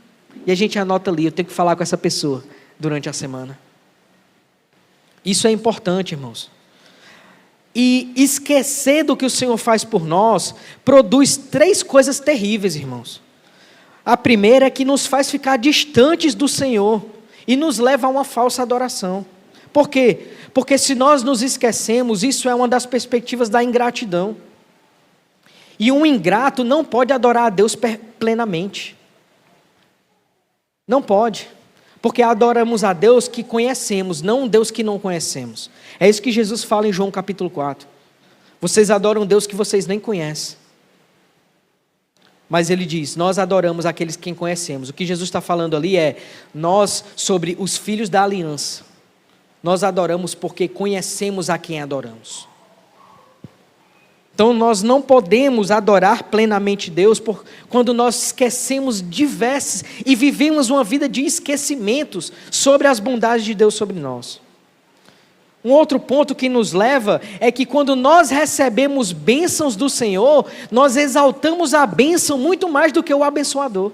E a gente anota ali, eu tenho que falar com essa pessoa durante a semana. Isso é importante, irmãos. E esquecer do que o Senhor faz por nós produz 3 coisas terríveis, irmãos. A primeira é que nos faz ficar distantes do Senhor e nos leva a uma falsa adoração. Por quê? Porque se nós nos esquecemos, isso é uma das perspectivas da ingratidão. E um ingrato não pode adorar a Deus plenamente. Não pode. Porque adoramos a Deus que conhecemos, não um Deus que não conhecemos. É isso que Jesus fala em João capítulo 4. Vocês adoram Deus que vocês nem conhecem. Mas ele diz, nós adoramos aqueles que conhecemos. O que Jesus está falando ali é, nós sobre os filhos da aliança. Nós adoramos porque conhecemos a quem adoramos. Então nós não podemos adorar plenamente Deus quando nós esquecemos diversos e vivemos uma vida de esquecimentos sobre as bondades de Deus sobre nós. Um outro ponto que nos leva é que quando nós recebemos bênçãos do Senhor, nós exaltamos a bênção muito mais do que o abençoador.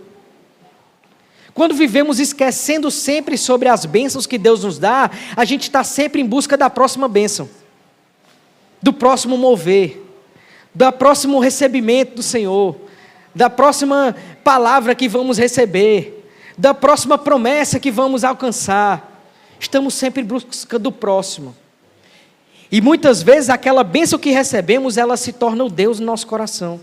Quando vivemos esquecendo sempre sobre as bênçãos que Deus nos dá, a gente está sempre em busca da próxima bênção, do próximo mover, do próximo recebimento do Senhor, da próxima palavra que vamos receber, da próxima promessa que vamos alcançar. Estamos sempre em busca do próximo. E muitas vezes aquela bênção que recebemos, ela se torna o Deus no nosso coração.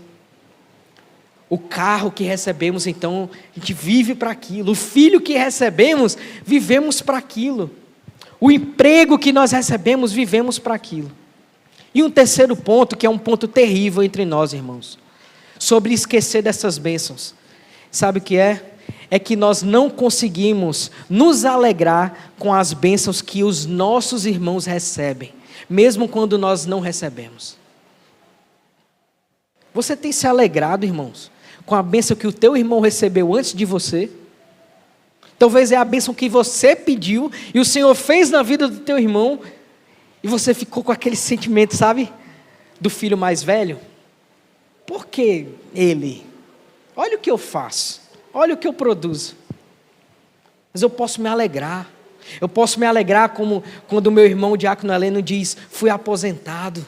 O carro que recebemos, então, a gente vive para aquilo. O filho que recebemos, vivemos para aquilo. O emprego que nós recebemos, vivemos para aquilo. E um terceiro ponto, que é um ponto terrível entre nós, irmãos, sobre esquecer dessas bênçãos. Sabe o que é? É que nós não conseguimos nos alegrar com as bênçãos que os nossos irmãos recebem, mesmo quando nós não recebemos. Você tem se alegrado, irmãos, com a bênção que o teu irmão recebeu antes de você? Talvez é a bênção que você pediu e o Senhor fez na vida do teu irmão e você ficou com aquele sentimento, sabe, do filho mais velho. Por que ele? Olha o que eu faço. Olha o que eu produzo. Mas eu posso me alegrar. Eu posso me alegrar como quando o meu irmão, o diácono Heleno, diz, fui aposentado.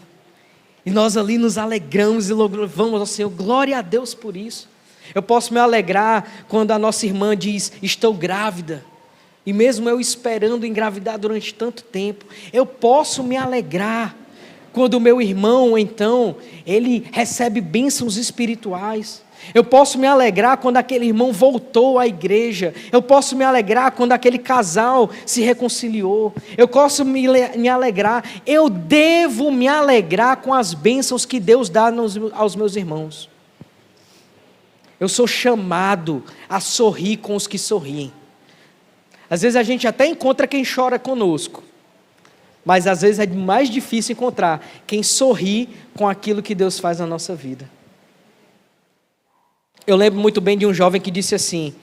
E nós ali nos alegramos e louvamos ao Senhor. Glória a Deus por isso. Eu posso me alegrar quando a nossa irmã diz, estou grávida. E mesmo eu esperando engravidar durante tanto tempo, eu posso me alegrar quando o meu irmão, então, ele recebe bênçãos espirituais. Eu posso me alegrar quando aquele irmão voltou à igreja. Eu posso me alegrar quando aquele casal se reconciliou. Eu posso me alegrar. Eu devo me alegrar com as bênçãos que Deus dá aos meus irmãos. Eu sou chamado a sorrir com os que sorriem. Às vezes a gente até encontra quem chora conosco. Mas às vezes é mais difícil encontrar quem sorri com aquilo que Deus faz na nossa vida. Eu lembro muito bem de um jovem que disse assim,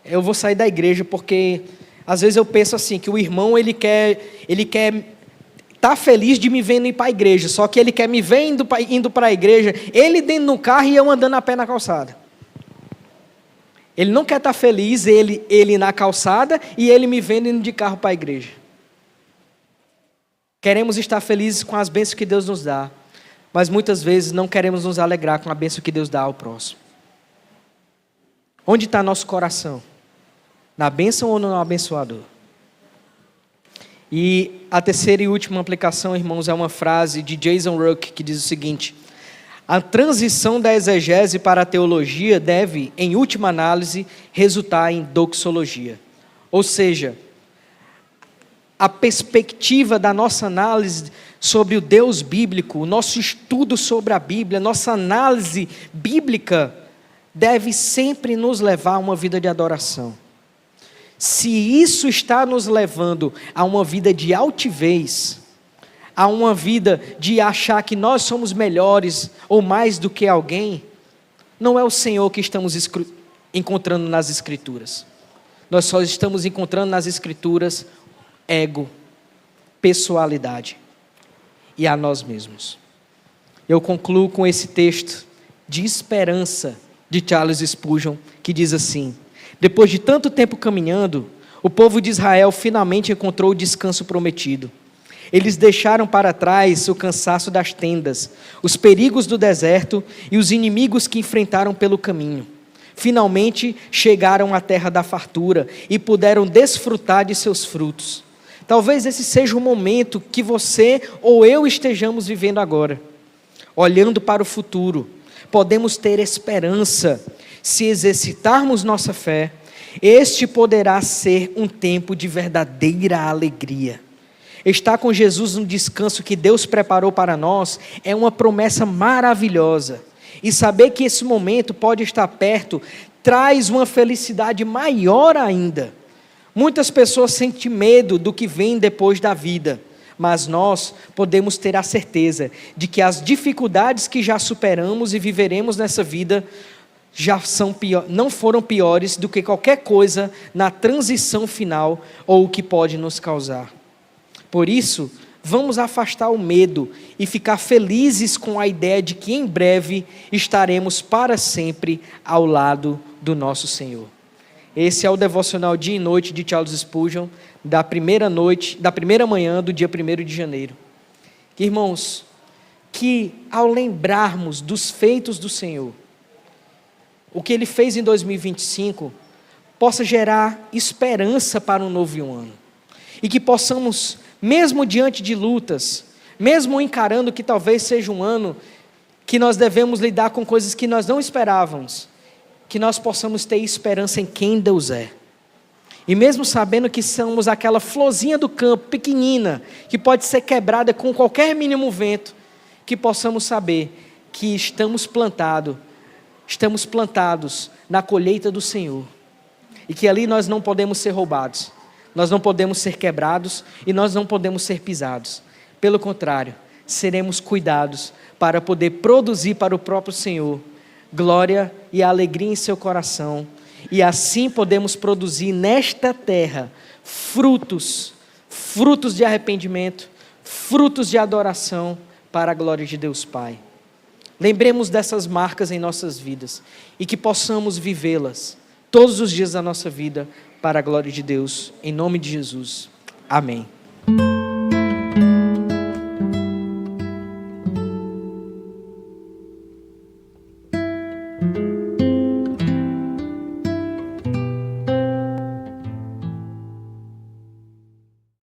eu vou sair da igreja porque às vezes eu penso assim, que o irmão ele quer estar feliz de me ver ir para a igreja, só que ele quer me ver indo para a igreja, ele dentro do carro e eu andando a pé na calçada. Ele não quer estar feliz, ele na calçada e ele me vendo indo de carro para a igreja. Queremos estar felizes com as bênçãos que Deus nos dá, mas muitas vezes não queremos nos alegrar com a bênção que Deus dá ao próximo. Onde está nosso coração? Na bênção ou no abençoador? E a terceira e última aplicação, irmãos, é uma frase de Jason Ruck que diz o seguinte: a transição da exegese para a teologia deve, em última análise, resultar em doxologia. Ou seja, a perspectiva da nossa análise sobre o Deus bíblico, o nosso estudo sobre a Bíblia, nossa análise bíblica, deve sempre nos levar a uma vida de adoração. Se isso está nos levando a uma vida de altivez, a uma vida de achar que nós somos melhores ou mais do que alguém, não é o Senhor que estamos encontrando nas Escrituras. Nós só estamos encontrando nas Escrituras ego, pessoalidade e a nós mesmos. Eu concluo com esse texto de esperança de Charles Spurgeon, que diz assim: Depois de tanto tempo caminhando, o povo de Israel finalmente encontrou o descanso prometido. Eles deixaram para trás o cansaço das tendas, os perigos do deserto e os inimigos que enfrentaram pelo caminho. Finalmente chegaram à terra da fartura e puderam desfrutar de seus frutos. Talvez esse seja o momento que você ou eu estejamos vivendo agora. Olhando para o futuro, podemos ter esperança. Se exercitarmos nossa fé, este poderá ser um tempo de verdadeira alegria. Estar com Jesus no descanso que Deus preparou para nós é uma promessa maravilhosa. E saber que esse momento pode estar perto traz uma felicidade maior ainda. Muitas pessoas sentem medo do que vem depois da vida, mas nós podemos ter a certeza de que as dificuldades que já superamos e viveremos nessa vida não foram piores do que qualquer coisa na transição final ou o que pode nos causar. Por isso, vamos afastar o medo e ficar felizes com a ideia de que em breve estaremos para sempre ao lado do nosso Senhor. Esse é o devocional Dia e Noite de Charles Spurgeon, da primeira manhã do dia 1º de janeiro. Irmãos, que ao lembrarmos dos feitos do Senhor, o que Ele fez em 2025, possa gerar esperança para um novo ano. E que possamos, mesmo diante de lutas, mesmo encarando que talvez seja um ano que nós devemos lidar com coisas que nós não esperávamos, que nós possamos ter esperança em quem Deus é. E mesmo sabendo que somos aquela florzinha do campo, pequenina, que pode ser quebrada com qualquer mínimo vento, que possamos saber que estamos plantados na colheita do Senhor. E que ali nós não podemos ser roubados, nós não podemos ser quebrados e nós não podemos ser pisados. Pelo contrário, seremos cuidados para poder produzir para o próprio Senhor glória e alegria em seu coração, e assim podemos produzir nesta terra frutos de arrependimento, frutos de adoração para a glória de Deus Pai. Lembremos dessas marcas em nossas vidas e que possamos vivê-las todos os dias da nossa vida para a glória de Deus, em nome de Jesus. Amém.